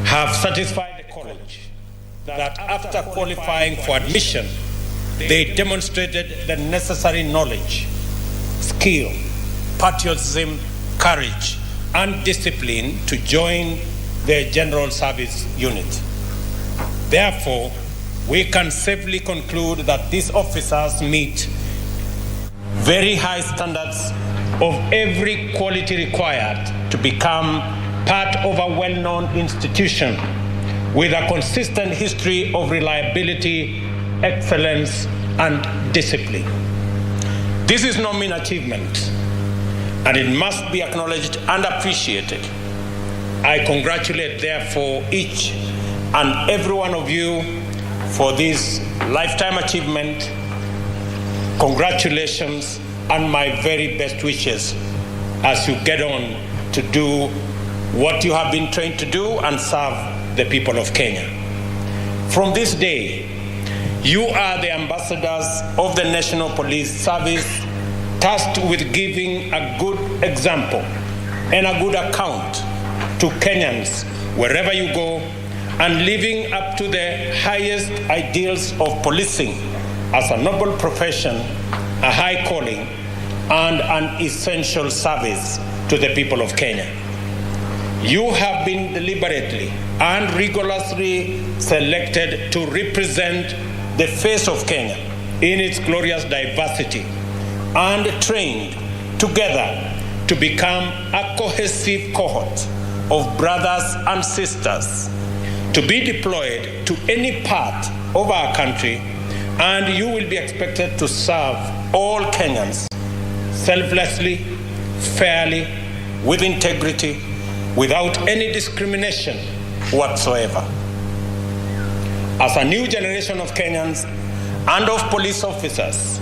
have satisfied the college that after qualifying for admission, they demonstrated the necessary knowledge, skill, patriotism, courage, and discipline to join the General Service Unit. Therefore, we can safely conclude that these officers meet very high standards of every quality required to become part of a well-known institution with a consistent history of reliability, excellence, and discipline. This is no mean achievement, and it must be acknowledged and appreciated. I congratulate, therefore, each and every one of you for this lifetime achievement. Congratulations and my very best wishes as you get on to do what you have been trained to do and serve the people of Kenya. From this day, you are the ambassadors of the National Police Service, tasked with giving a good example and a good account to Kenyans wherever you go, and living up to the highest ideals of policing as a noble profession, a high calling, and an essential service to the people of Kenya. You have been deliberately and rigorously selected to represent the face of Kenya in its glorious diversity and trained together to become a cohesive cohort of brothers and sisters to be deployed to any part of our country, and you will be expected to serve all Kenyans selflessly, fairly, with integrity, without any discrimination whatsoever. As a new generation of Kenyans and of police officers,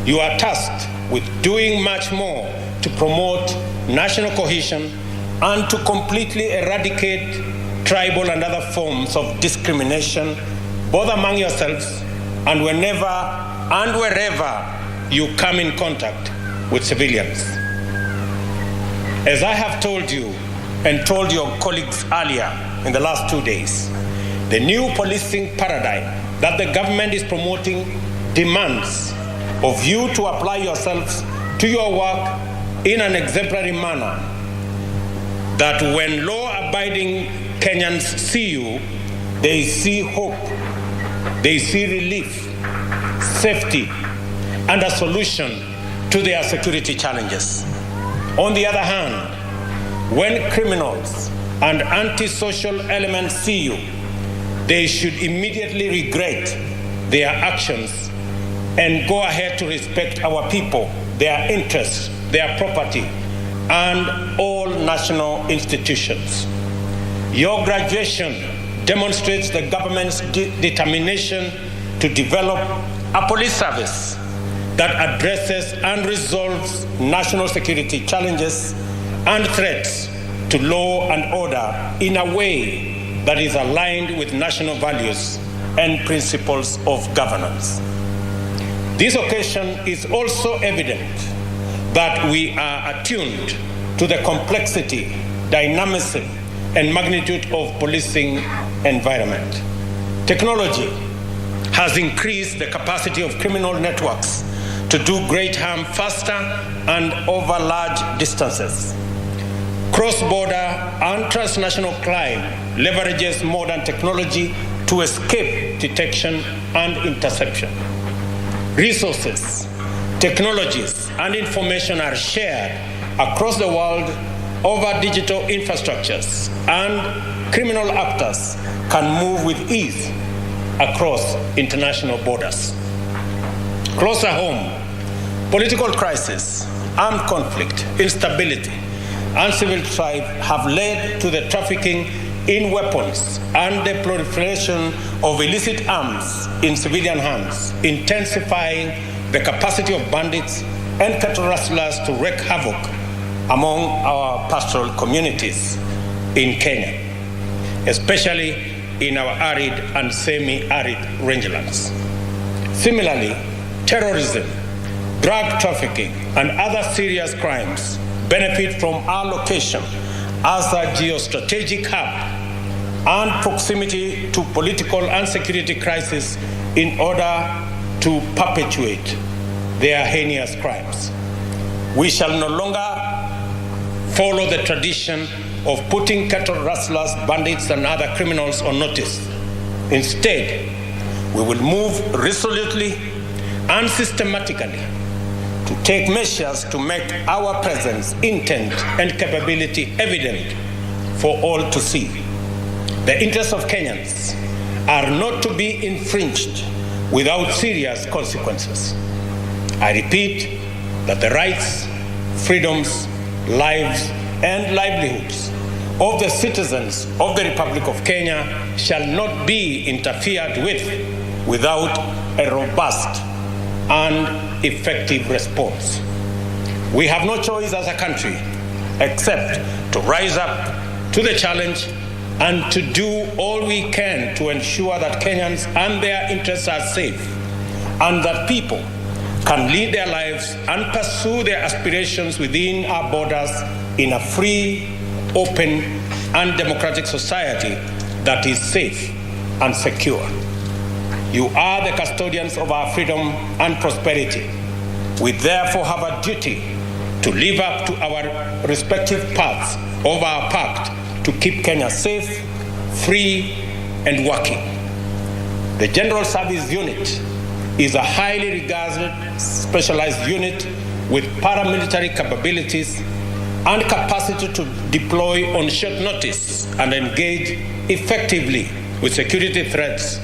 you are tasked with doing much more to promote national cohesion and to completely eradicate tribal and other forms of discrimination, both among yourselves and whenever and wherever you come in contact with civilians. As I have told you and told your colleagues earlier in the last 2 days, the new policing paradigm that the government is promoting demands of you to apply yourselves to your work in an exemplary manner, that when law-abiding Kenyans see you, they see hope, they see relief, safety, and a solution to their security challenges. On the other hand, when criminals and antisocial elements see you, they should immediately regret their actions and go ahead to respect our people, their interests, their property, and all national institutions. Your graduation demonstrates the government's determination to develop a police service that addresses and resolves national security challenges and threats to law and order in a way that is aligned with national values and principles of governance. This occasion is also evident that we are attuned to the complexity, dynamism, and magnitude of policing environment. Technology has increased the capacity of criminal networks to do great harm faster and over large distances. Cross-border and transnational crime leverages modern technology to escape detection and interception. Resources, technologies, and information are shared across the world over digital infrastructures, and criminal actors can move with ease across international borders. Closer home, political crisis, armed conflict, instability, and civil strife have led to the trafficking in weapons and the proliferation of illicit arms in civilian hands, intensifying the capacity of bandits and cattle rustlers to wreak havoc among our pastoral communities in Kenya, especially in our arid and semi-arid rangelands. Similarly, terrorism, drug trafficking, and other serious crimes benefit from our location as a geostrategic hub and proximity to political and security crisis in order to perpetuate their heinous crimes. We shall no longer follow the tradition of putting cattle rustlers, bandits, and other criminals on notice. Instead, we will move resolutely and systematically to take measures to make our presence, intent, and capability evident for all to see. The interests of Kenyans are not to be infringed without serious consequences. I repeat that the rights, freedoms, lives, and livelihoods of the citizens of the Republic of Kenya shall not be interfered with without a robust and effective response. We have no choice as a country except to rise up to the challenge and to do all we can to ensure that Kenyans and their interests are safe and that people can lead their lives and pursue their aspirations within our borders in a free, open, and democratic society that is safe and secure. You are the custodians of our freedom and prosperity. We therefore have a duty to live up to our respective parts of our pact to keep Kenya safe, free, and working. The General Service Unit is a highly regarded specialized unit with paramilitary capabilities and capacity to deploy on short notice and engage effectively with security threats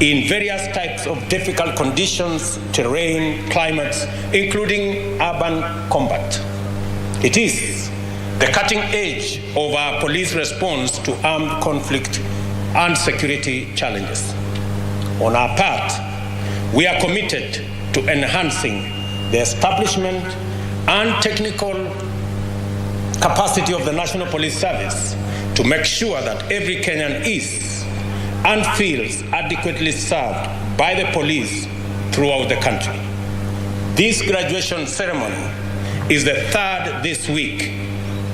in various types of difficult conditions, terrain, climates, including urban combat. It is the cutting edge of our police response to armed conflict and security challenges. On our part, we are committed to enhancing the establishment and technical capacity of the National Police Service to make sure that every Kenyan is and feels adequately served by the police throughout the country. This graduation ceremony is the third this week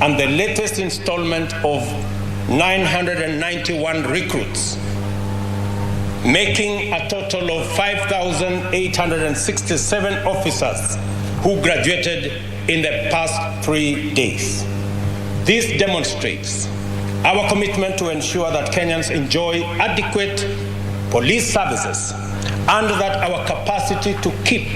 and the latest installment of 991 recruits, making a total of 5,867 officers who graduated in the past 3 days. This demonstrates our commitment to ensure that Kenyans enjoy adequate police services and that our capacity to keep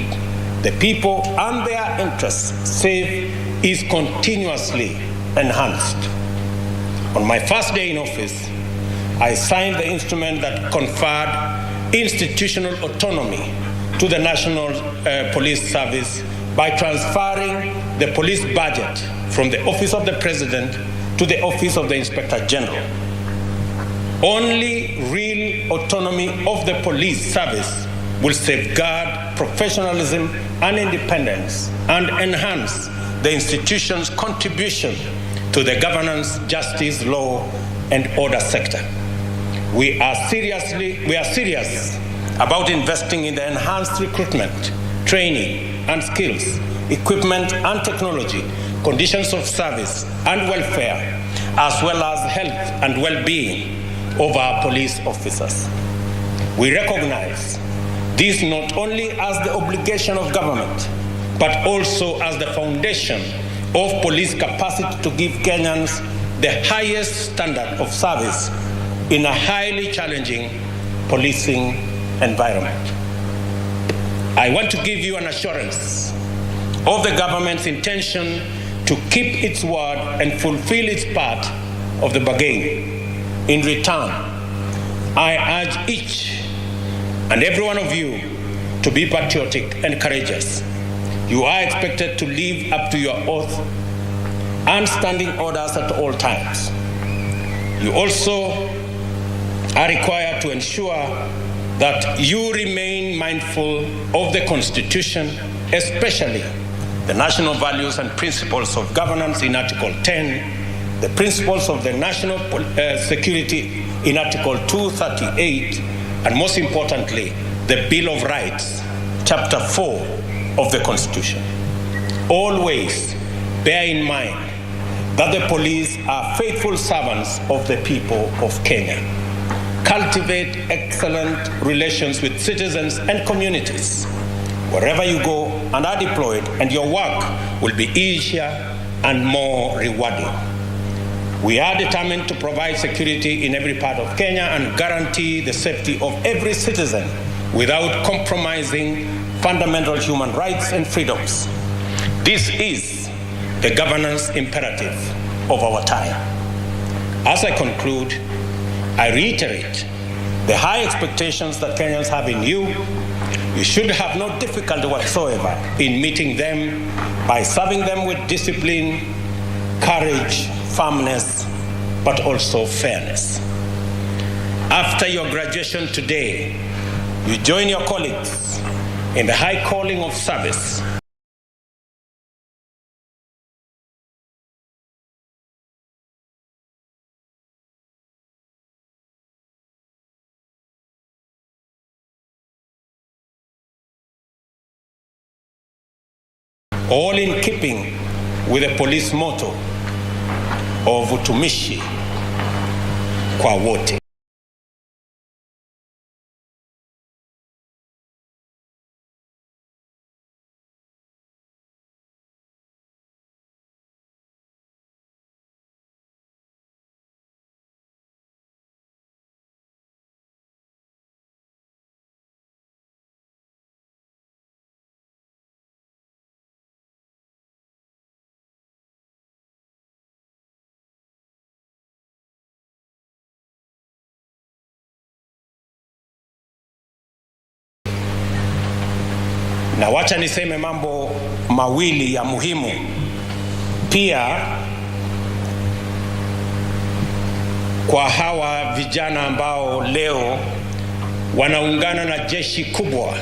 the people and their interests safe is continuously enhanced. On my first day in office, I signed the instrument that conferred institutional autonomy to the National Police Service by transferring the police budget from the Office of the President to the Office of the Inspector General. Only real autonomy of the police service will safeguard professionalism and independence and enhance the institution's contribution to the governance, justice, law, and order sector. We are serious about investing in the enhanced recruitment, training, and skills, equipment and technology, conditions of service and welfare, as well as health and well-being of our police officers. We recognize this not only as the obligation of government, but also as the foundation of police capacity to give Kenyans the highest standard of service in a highly challenging policing environment. I want to give you an assurance of the government's intention to keep its word and fulfill its part of the bargain. In return, I urge each and every one of you to be patriotic and courageous. You are expected to live up to your oath and standing orders at all times. You also are required to ensure that you remain mindful of the Constitution, especially the national values and principles of governance in Article 10, the principles of the national security in Article 238, and most importantly, the Bill of Rights, Chapter 4, of the Constitution. Always bear in mind that the police are faithful servants of the people of Kenya. Cultivate excellent relations with citizens and communities wherever you go and are deployed, and your work will be easier and more rewarding. We are determined to provide security in every part of Kenya and guarantee the safety of every citizen without compromising fundamental human rights and freedoms. This is the governance imperative of our time. As I conclude, I reiterate the high expectations that Kenyans have in you. You should have no difficulty whatsoever in meeting them by serving them with discipline, courage, firmness, but also fairness. After your graduation today, you join your colleagues in the high calling of service. All in keeping with the police motto of utumishi kwa wote. Na wacha niseme mambo mawili ya muhimu pia kwa hawa vijana ambao leo wanaungana na jeshi kubwa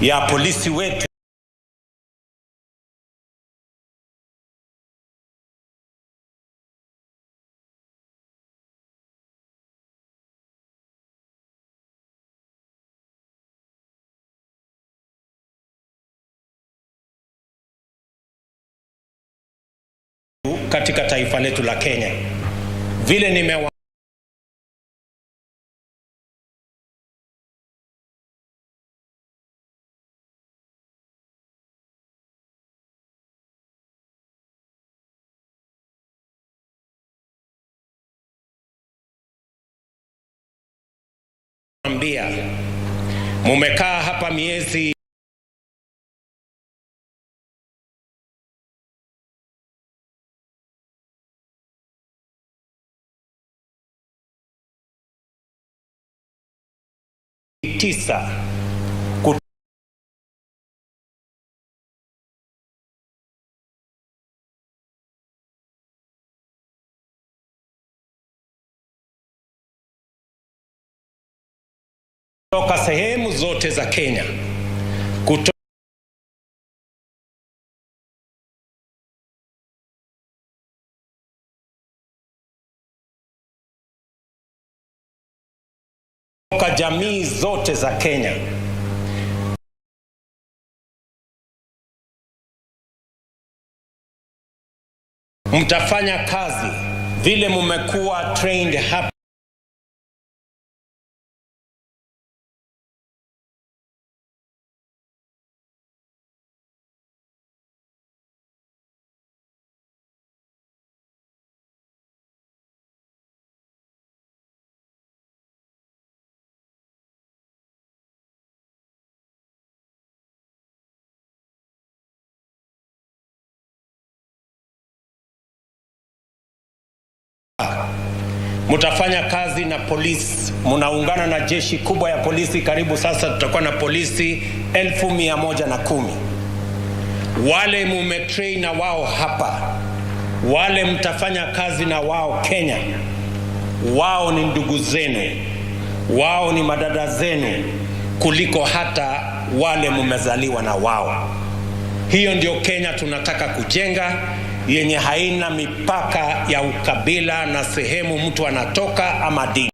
ya polisi wetu. Katika taifa letu la Kenya. Vile nimewa ambia mumekaa hapa miezi tisa kutoka sehemu zote za Kenya, kutoka jamii zote za Kenya. Mtafanya kazi vile mmekuwa trained hapa. Mutafanya kazi na polisi, munaungana na jeshi kubwa ya polisi. Karibu sasa tutakuwa na polisi 1110. Wale mumetrain na wao hapa, wale mtafanya kazi na wao Kenya, wao ni ndugu zenu, wao ni madada zenu kuliko hata wale mumezaliwa na wao. Hiyo ndio Kenya tunataka kujenga, yenye haina mipaka ya ukabila na sehemu mtu anatoka ama dini.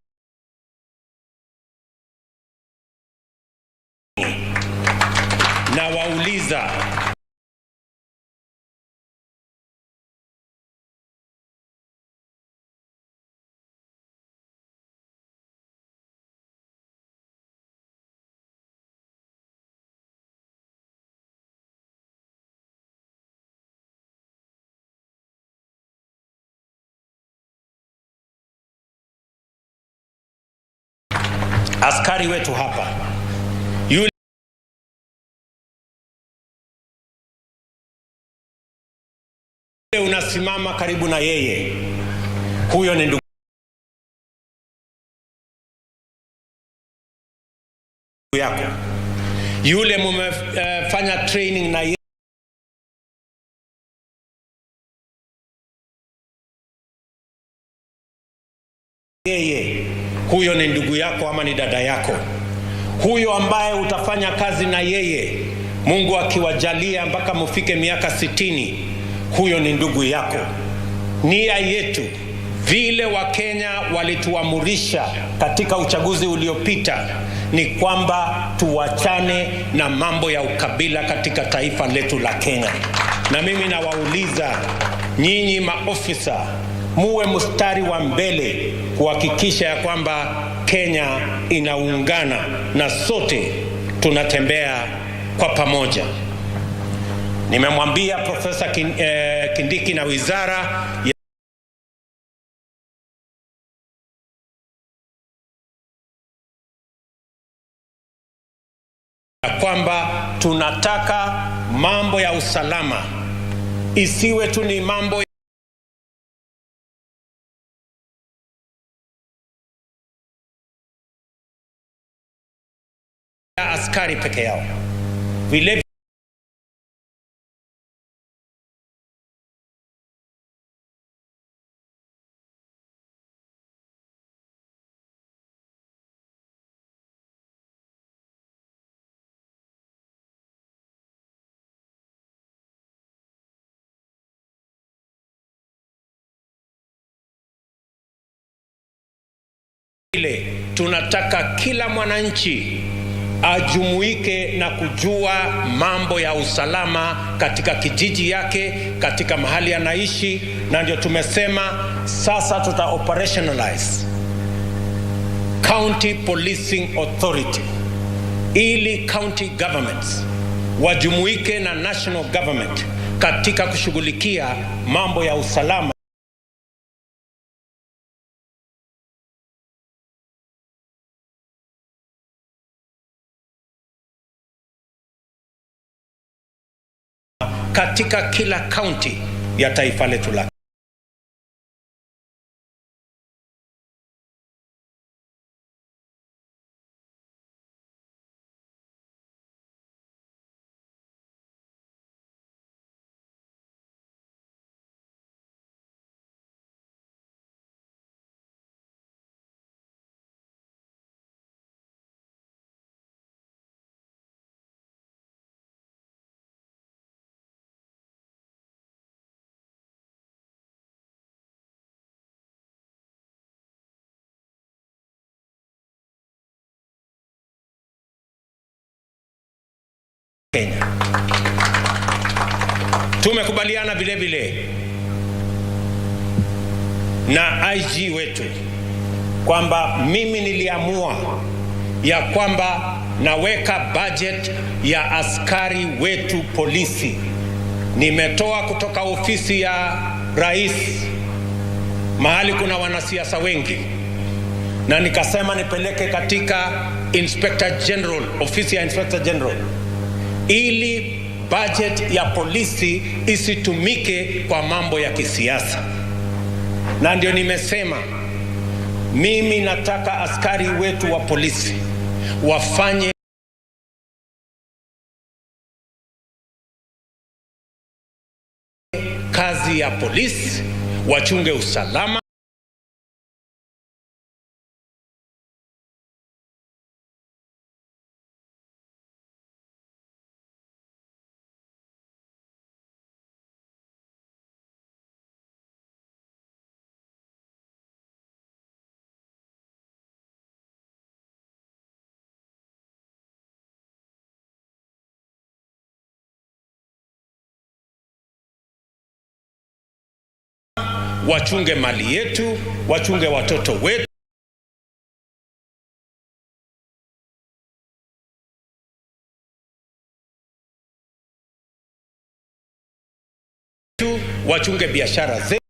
Na waulize Askari wetu hapa, yule unasimama karibu na yeye, huyo ni ndugu yako. Yule mumefanya training na yeye, huyo ni ndugu yako ama ni dada yako. Huyo ambaye utafanya kazi na yeye, Mungu akiwajalia mpaka mufike miaka 60, huyo ni ndugu yako. Nia yetu, vile Wakenya walituamurisha katika uchaguzi uliopita, ni kwamba tuwachane na mambo ya ukabila katika taifa letu la Kenya. Na mimi nawauliza nyinyi maofisa, muwe mstari wa mbele kuhakikisha ya kwamba Kenya inaungana na sote tunatembea kwa pamoja. Nimemwambia Profesa Kindiki na wizara ya kwamba tunataka mambo ya usalama isiwe tu ni mambo ya askari peke yao. Vile tunataka kila mwananchi ajumuike na kujua mambo ya usalama katika kijiji yake, katika mahali anaishi, na ndio tumesema sasa tuta operationalize County Policing Authority ili county governments wajumuike na national government katika kushughulikia mambo ya usalama katika kila county ya taifa letu la Kenya. Tumekubaliana vile vile na IG wetu kwamba mimi niliamua ya kwamba naweka budget ya askari wetu polisi. Nimetoa kutoka ofisi ya rais, mahali kuna wanasiasa wengi, na nikasema nipeleke katika Inspector General, ofisi ya Inspector General, ili budget ya polisi isitumike kwa mambo ya kisiasa. Na ndio nimesema mimi nataka askari wetu wa polisi wafanye kazi ya polisi, wachunge usalama wachunge mali yetu, wachunge watoto wetu, wachunge biashara zetu.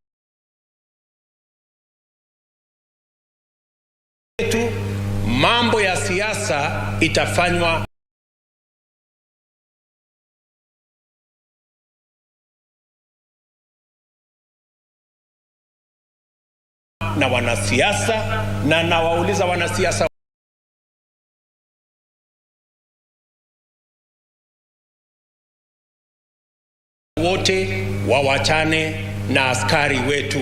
Mambo ya siasa itafanywa na wanasiasa, na nawauliza wanasiasa wote wawachane na askari wetu.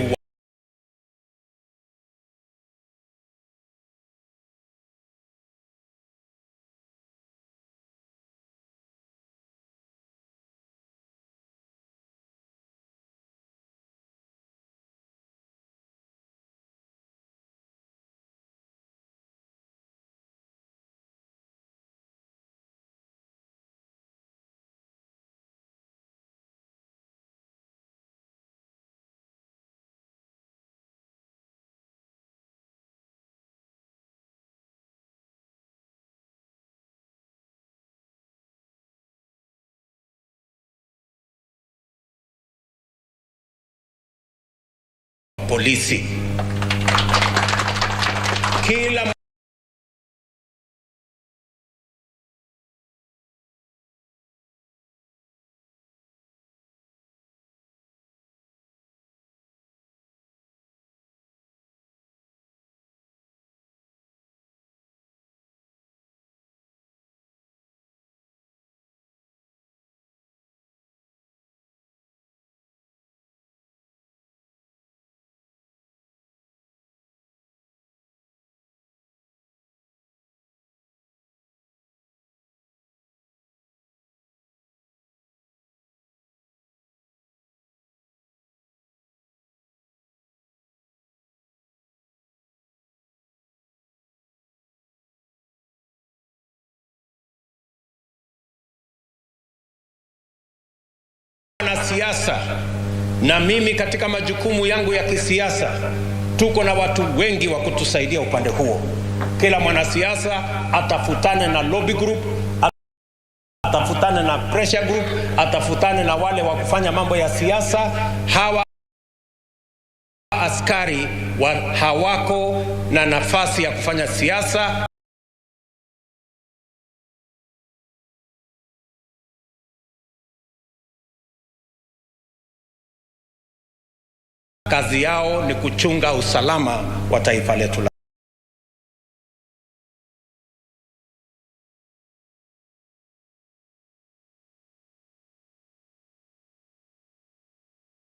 Polisi. Kila siasa, na mimi katika majukumu yangu ya kisiasa, tuko na watu wengi wa kutusaidia upande huo. Kila mwanasiasa atafutane na lobby group, atafutane na pressure group, atafutane na wale wa kufanya mambo ya siasa. Hawa askari hawako na nafasi ya kufanya siasa. Kazi yao ni kuchunga usalama wa taifa letu la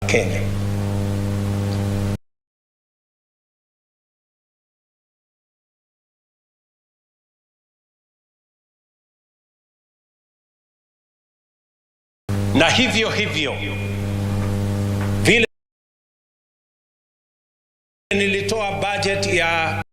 Kenya. Na hivyo vile nilitoa budget ya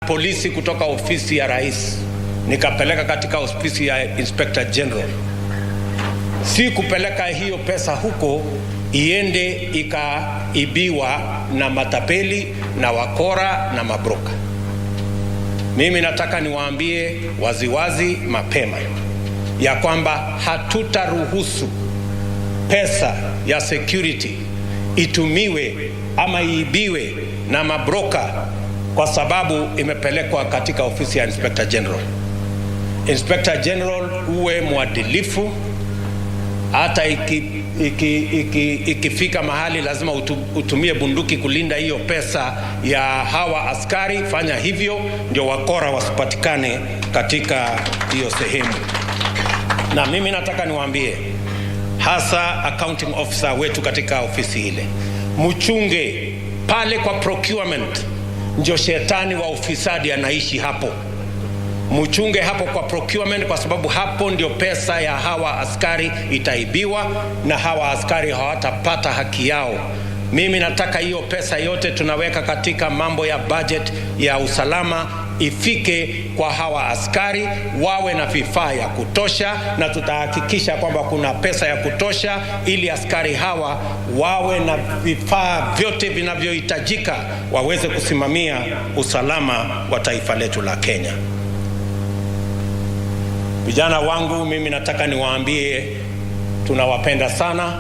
polisi kutoka ofisi ya rais nikapeleka katika ofisi ya Inspector General. Si kupeleka hiyo pesa huko iende ikaibiwa na matapeli na wakora na mabroka. Mimi nataka niwaambie waziwazi mapema ya kwamba hatutaruhusu pesa ya security itumiwe ama iibiwe na mabroka kwa sababu imepelekwa katika ofisi ya Inspector General. Inspector General, uwe mwadilifu. Hata ikifika mahali lazima utumie bunduki kulinda hiyo pesa ya hawa askari, fanya hivyo ndio wakora wasipatikane katika hiyo sehemu. Na mimi nataka niwaambie hasa accounting officer wetu katika ofisi ile. Mchunge pale kwa procurement, ndio shetani wa ufisadi anaishi hapo. Mchunge hapo kwa procurement, kwa sababu hapo ndio pesa ya hawa askari itaibiwa na hawa askari hawatapata haki yao. Mimi nataka hiyo pesa yote tunaweka katika mambo ya budget ya usalama ifike kwa hawa askari, wawe na vifaa ya kutosha, na tutahakikisha kwamba kuna pesa ya kutosha ili askari hawa wawe na vifaa vyote vinavyohitajika waweze kusimamia usalama wa taifa letu la Kenya. Vijana wangu, mimi nataka niwaambie tunawapenda sana,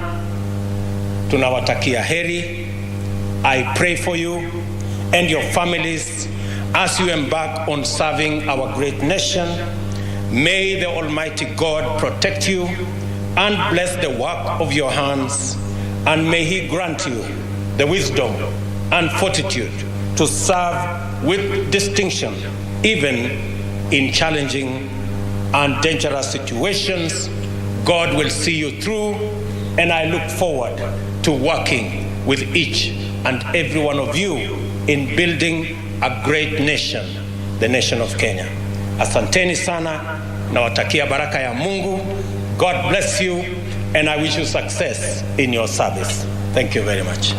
tunawatakia heri. I pray for you and your families as you embark on serving our great nation. May the Almighty God protect you and bless the work of your hands, and may He grant you the wisdom and fortitude to serve with distinction, even in challenging and dangerous situations. God will see you through, and I look forward to working with each and every one of you in building a great nation, the nation of Kenya. Asanteni sana, nawatakia baraka ya Mungu. God bless you, and I wish you success in your service. Thank you very much.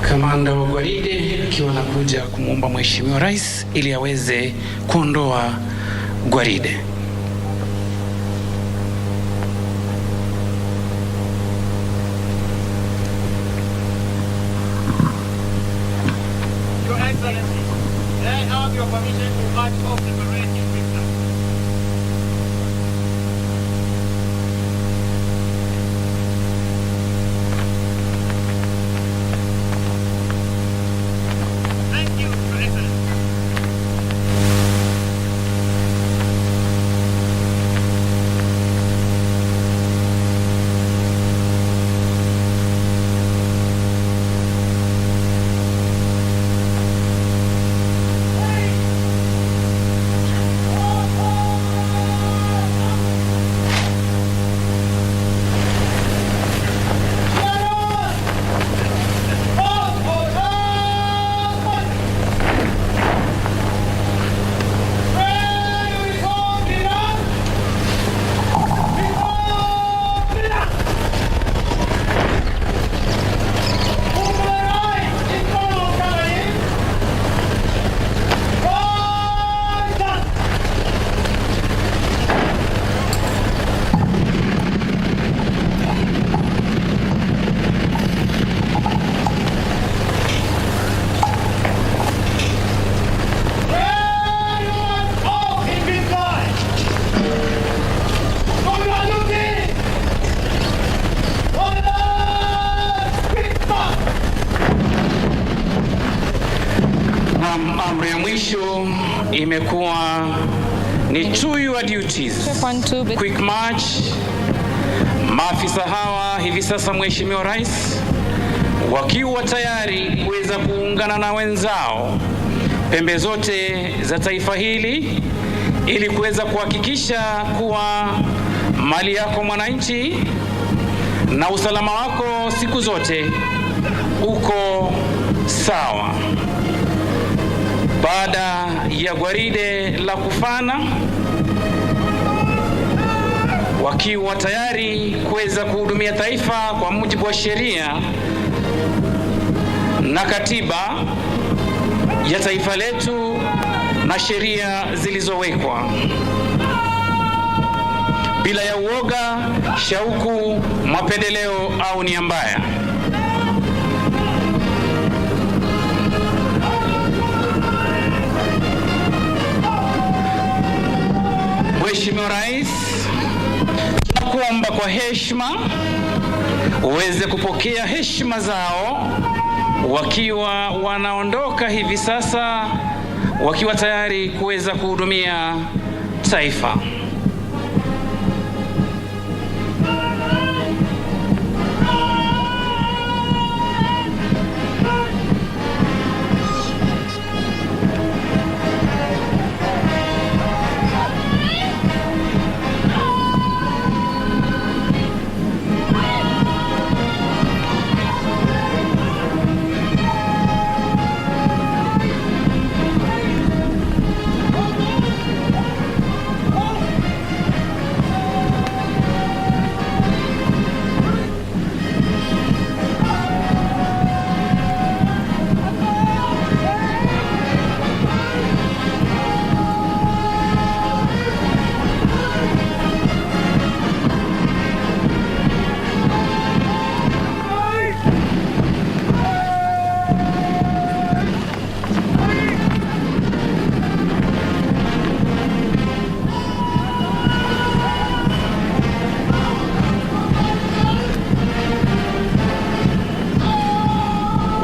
Kamanda wa gwaride akiwa anakuja kumwomba Mheshimiwa Rais ili aweze kuondoa gwaride. Your Excellency, I have your permission to march off the parade in Victor. Thank you, Your Excellency. Amri ya mwisho imekuwa ni to your duties. Quick march. Maafisa hawa hivi sasa, Mheshimiwa Rais, wakiwa tayari kuweza kuungana na wenzao pembe zote za taifa hili ili kuweza kuhakikisha kuwa mali yako mwananchi na usalama wako siku zote uko sawa. Baada ya gwaride la kufana, wakiwa tayari kuweza kuhudumia taifa kwa mujibu wa sheria na katiba ya taifa letu na sheria zilizowekwa, bila ya uoga, shauku, mapendeleo au nia mbaya. Mheshimiwa Rais, tunakuomba kwa heshima uweze kupokea heshima zao wakiwa wanaondoka hivi sasa, wakiwa tayari kuweza kuhudumia taifa.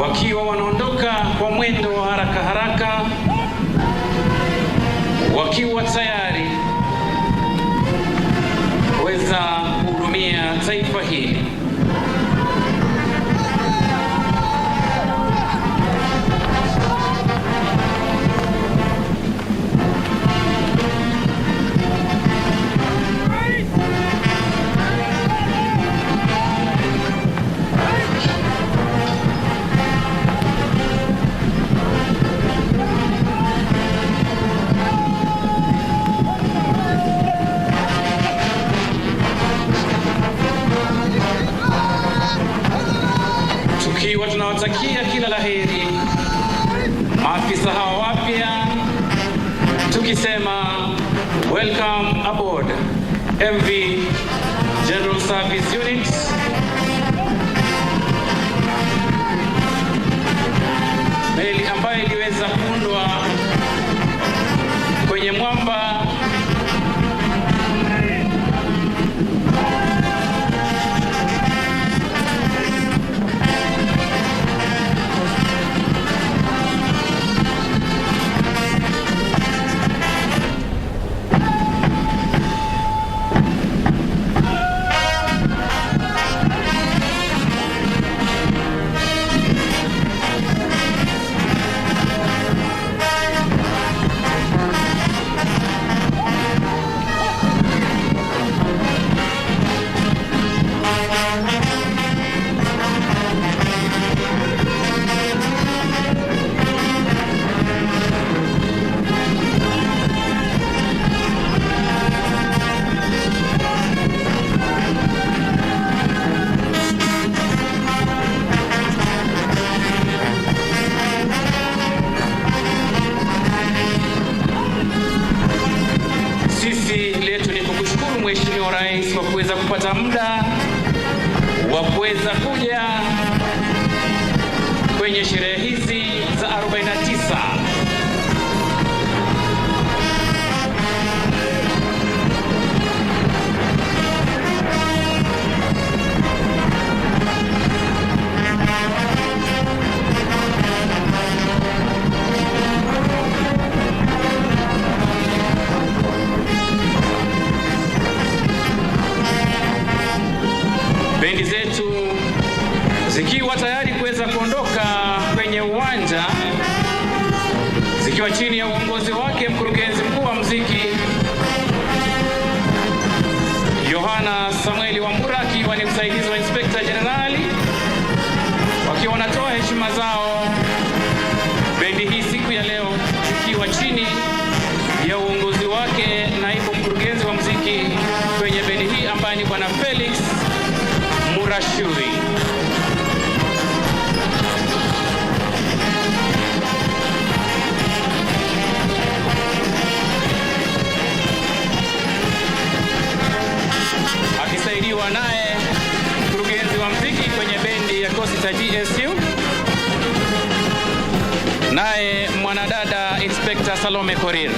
Wakiwa wanaondoka kwa mwendo wa haraka haraka, wakiwa tayari kuweza kuhudumia taifa hili. Tukiwa tunawatakia kila laheri maafisa hawa wapya, tukisema welcome aboard MV General Service Unit. Meli ambayo iliweza kuundwa kwenye mwamba Mheshimiwa Rais kwa kuweza kupata muda wa kuweza kuja kwenye sherehe hizi za 49. uongozi wake mkurugenzi mkuu wa muziki Yohana Samueli Wambura akiwa ni msaidizi wa Inspector Generali, wakiwa wanatoa heshima zao bendi hii siku ya leo, ikiwa chini ya uongozi wake naibu mkurugenzi wa muziki kwenye bendi hii ambaye ni Bwana Felix Murashuri. Akisaidiwa naye mkurugenzi wa muziki kwenye bendi ya kosi cha G.S.U, naye mwanadada Inspector Salome Korir.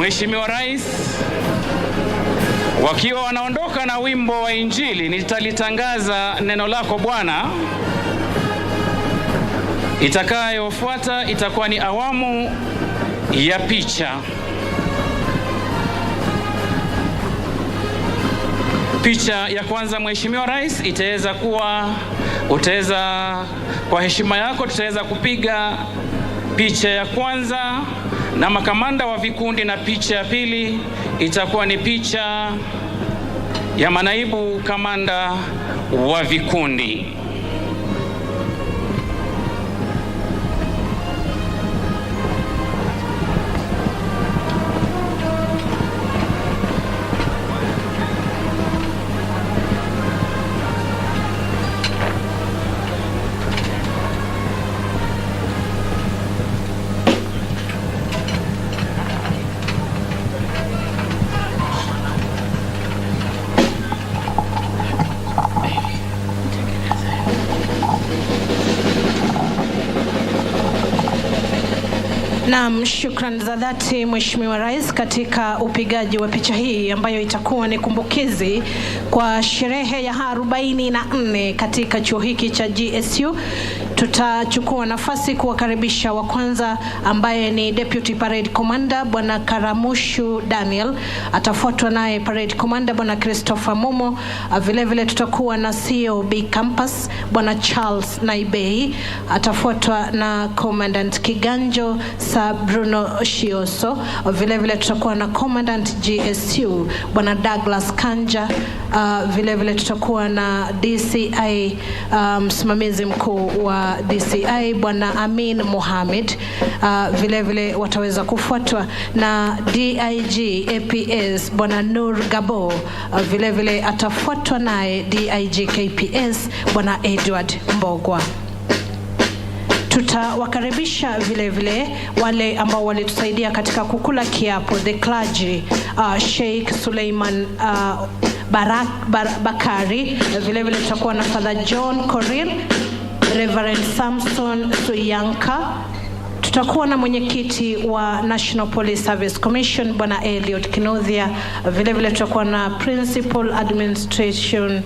Mheshimiwa Rais, wakiwa wanaondoka na wimbo wa Injili nitalitangaza neno lako Bwana, itakayofuata itakuwa ni awamu ya picha. Picha ya kwanza, Mheshimiwa Rais, kwa heshima yako tutaweza kupiga picha ya kwanza na makamanda wa vikundi, na picha ya pili itakuwa ni picha ya manaibu kamanda wa vikundi. Naam, shukrani za dhati Mheshimiwa Rais katika upigaji wa picha hii ambayo itakuwa ni kumbukizi kwa sherehe ya 44 katika chuo hiki cha G.S.U. Tutachukua nafasi kuwakaribisha wa kwanza ambaye ni Deputy Parade Commander Bwana Karamushu Daniel, atafuatwa naye Parade Commander Bwana Christopher Momo. Vile vile tutakuwa na COB Campus Bwana Charles Naibei, atafuatwa na Commandant Kiganjo Sa Bruno Shioso. Vile vile tutakuwa na Commandant G.S.U Bwana Douglas Kanja. Vile vile tutakuwa na DCI msimamizi mkuu wa DCI Bwana Amin Mohamed. Vile vile wataweza kufuatwa na DIG APS Bwana Nur Gabo. Vile vile atafuatwa naye DIG KPS Bwana Edward Mbogwa. Tutawakaribisha vile vile wale ambao walitusaidia katika kukula kiapo, the clergy, Sheikh Suleiman Bakari. Vile vile tutakuwa na Father John Korir, Reverend Samson Suyanka. Tutakuwa na mwenyekiti wa National Police Service Commission Bwana Elliot Kinothia. Vile vile tutakuwa na Principal Administration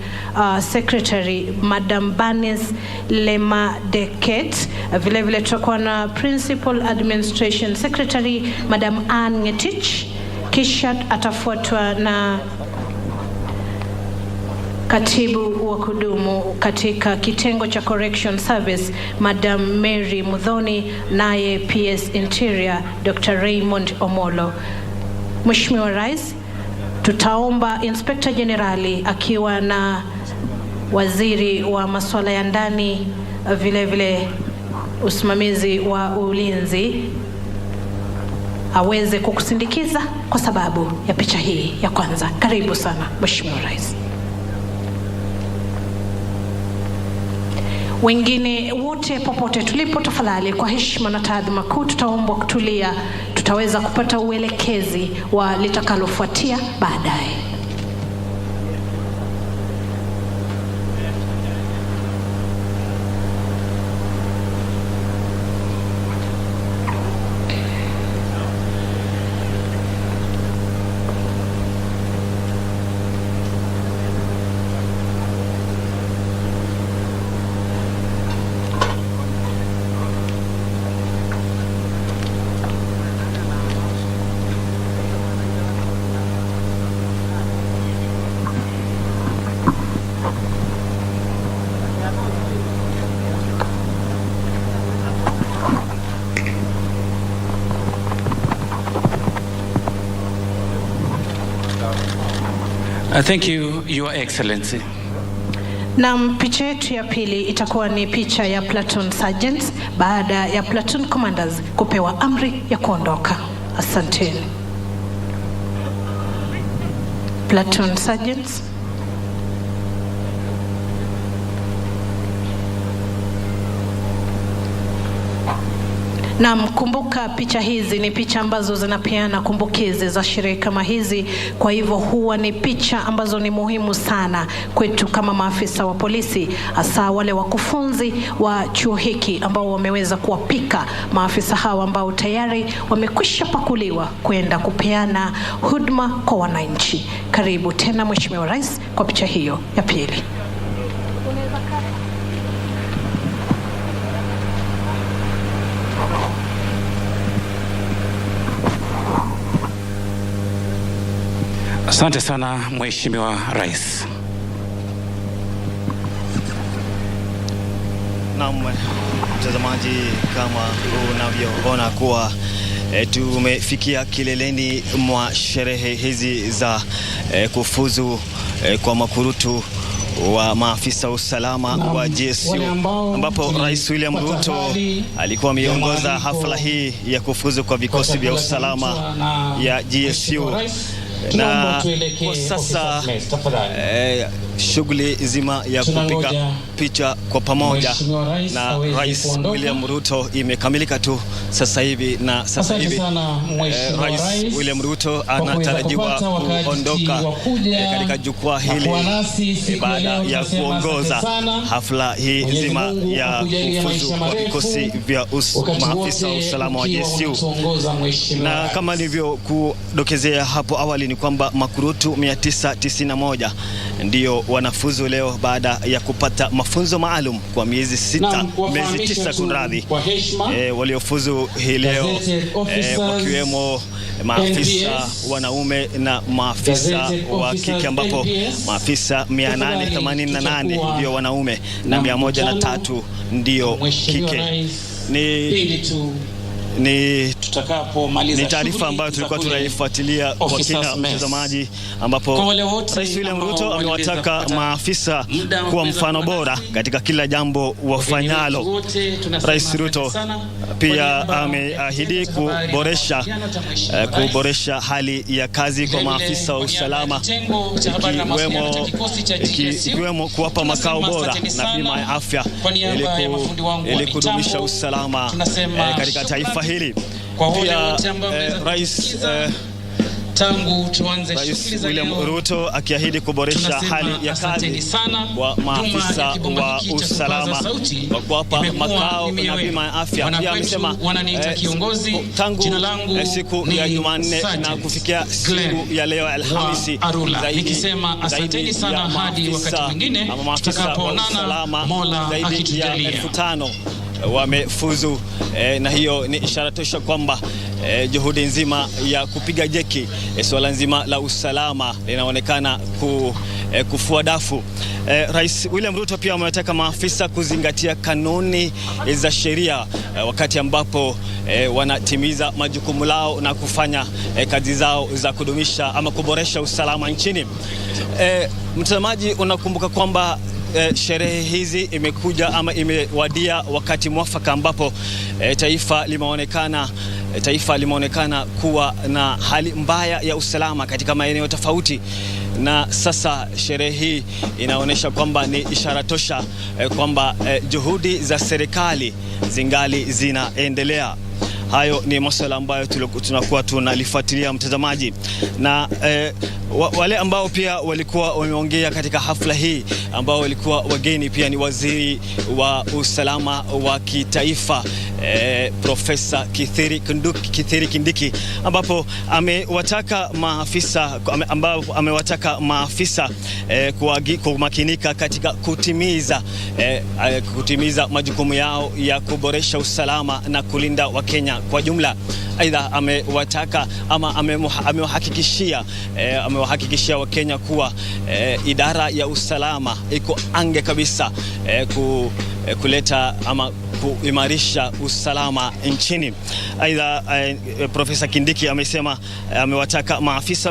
Secretary Madam Banis Lema Deket. Vile vile tutakuwa na Principal Administration Secretary Madam Ann Ngetich. Kisha atafuatwa na Katibu wa kudumu katika kitengo cha Correction Service Madam Mary Mudhoni, naye PS Interior Dr. Raymond Omolo. Mheshimiwa Rais, tutaomba Inspector Generali akiwa na waziri wa masuala ya ndani, vile vile usimamizi wa ulinzi, aweze kukusindikiza kwa sababu ya picha hii ya kwanza. Karibu sana Mheshimiwa Rais. Wengine wote popote tulipo, tafadhali kwa heshima na taadhima kuu tutaomba kutulia, tutaweza kupata uelekezi wa litakalofuatia baadaye. Thank you, Your Excellency. Na picha yetu ya pili itakuwa ni picha ya platoon sergeants baada ya platoon commanders kupewa amri ya kuondoka. Asanteni. Platoon sergeants. Na mkumbuka picha hizi ni picha ambazo zinapeana kumbukizi za sherehe kama hizi, kwa hivyo huwa ni picha ambazo ni muhimu sana kwetu kama maafisa wa polisi, hasa wale wakufunzi wa chuo hiki ambao wameweza kuwapika maafisa hawa ambao tayari wamekwisha pakuliwa kwenda kupeana huduma kwa wananchi. Karibu tena Mheshimiwa Rais kwa picha hiyo ya pili. Asante sana Mheshimiwa Rais. Naam, mtazamaji, kama unavyoona kuwa tumefikia kileleni mwa sherehe hizi za kufuzu kwa makurutu wa maafisa usalama wa G.S.U, ambapo Rais William Ruto alikuwa ameongoza hafla hii ya kufuzu kwa vikosi vya usalama ya G.S.U. Na kwa sasa shughuli nzima ya kupiga picha kwa pamoja na Rais William Ruto imekamilika tu sasa hivi, na sasa hivi Rais William Ruto anatarajiwa kuondoka katika jukwaa hili baada ya kuongoza hafla hii nzima ya kufuzu kwa vikosi vya maafisa wa usalama wa G.S.U. Na kama nilivyokudokezea hapo awali ni kwamba makurutu 991 ndio wanafuzu leo baada ya kupata mafunzo maalum kwa miezi 9 kunradhi. Waliofuzu hii leo wakiwemo maafisa wanaume na maafisa wa kike, ambapo maafisa 888 ndio wanaume na 103 ndio kike. Ni taarifa ambayo tulikuwa tunaifuatilia kwa kina, mtazamaji, ambapo Rais William Ruto amewataka maafisa kuwa mfano bora katika kila jambo wafanyalo. Rais Ruto pia ameahidi kuboresha hali ya kazi kwa maafisa wa usalama, ikiwemo kuwapa makao bora na bima ya afya ili kudumisha usalama katika taifa hili. Pia Rais William Ruto akiahidi kuboresha hali ya kazi wa maafisa wa usalama kwa kuwapa makao na bima ya afya. Pia amesema tangu siku ya Jumanne na kufikia siku ya leo Alhamisi, zaidi ya maafisa wa usalama zaidi ya 5,000 wamefuzu, na hiyo ni ishara tosha kwamba juhudi nzima ya kupiga jeki swala nzima la usalama linaonekana kufua dafu. Rais William Ruto pia amewataka maafisa kuzingatia kanuni za sheria wakati ambapo wanatimiza majukumu lao na kufanya kazi zao za kudumisha ama kuboresha usalama nchini. Mtazamaji, unakumbuka kwamba sherehe hizi imekuja ama imewadia wakati mwafaka ambapo taifa limeonekana kuwa na hali mbaya ya usalama katika maeneo tofauti, na sasa sherehe hii inaonyesha kwamba ni ishara tosha kwamba juhudi za serikali zingali zinaendelea. Hayo ni masuala ambayo tunakuwa tunalifuatilia, mtazamaji, na wale ambao pia walikuwa wameongea katika hafla hii ambao walikuwa wageni pia ni waziri wa usalama wa kitaifa Profesa Kithure Kindiki, ambapo amewataka maafisa kumakinika katika kutimiza majukumu yao ya kuboresha usalama na kulinda Wakenya kwa jumla. Aidha amewataka ama amewahakikishia Wakenya kuwa idara ya usalama iko ange kabisa kuleta ama kuimarisha usalama nchini. Aidha Profesa Kindiki amewataka maafisa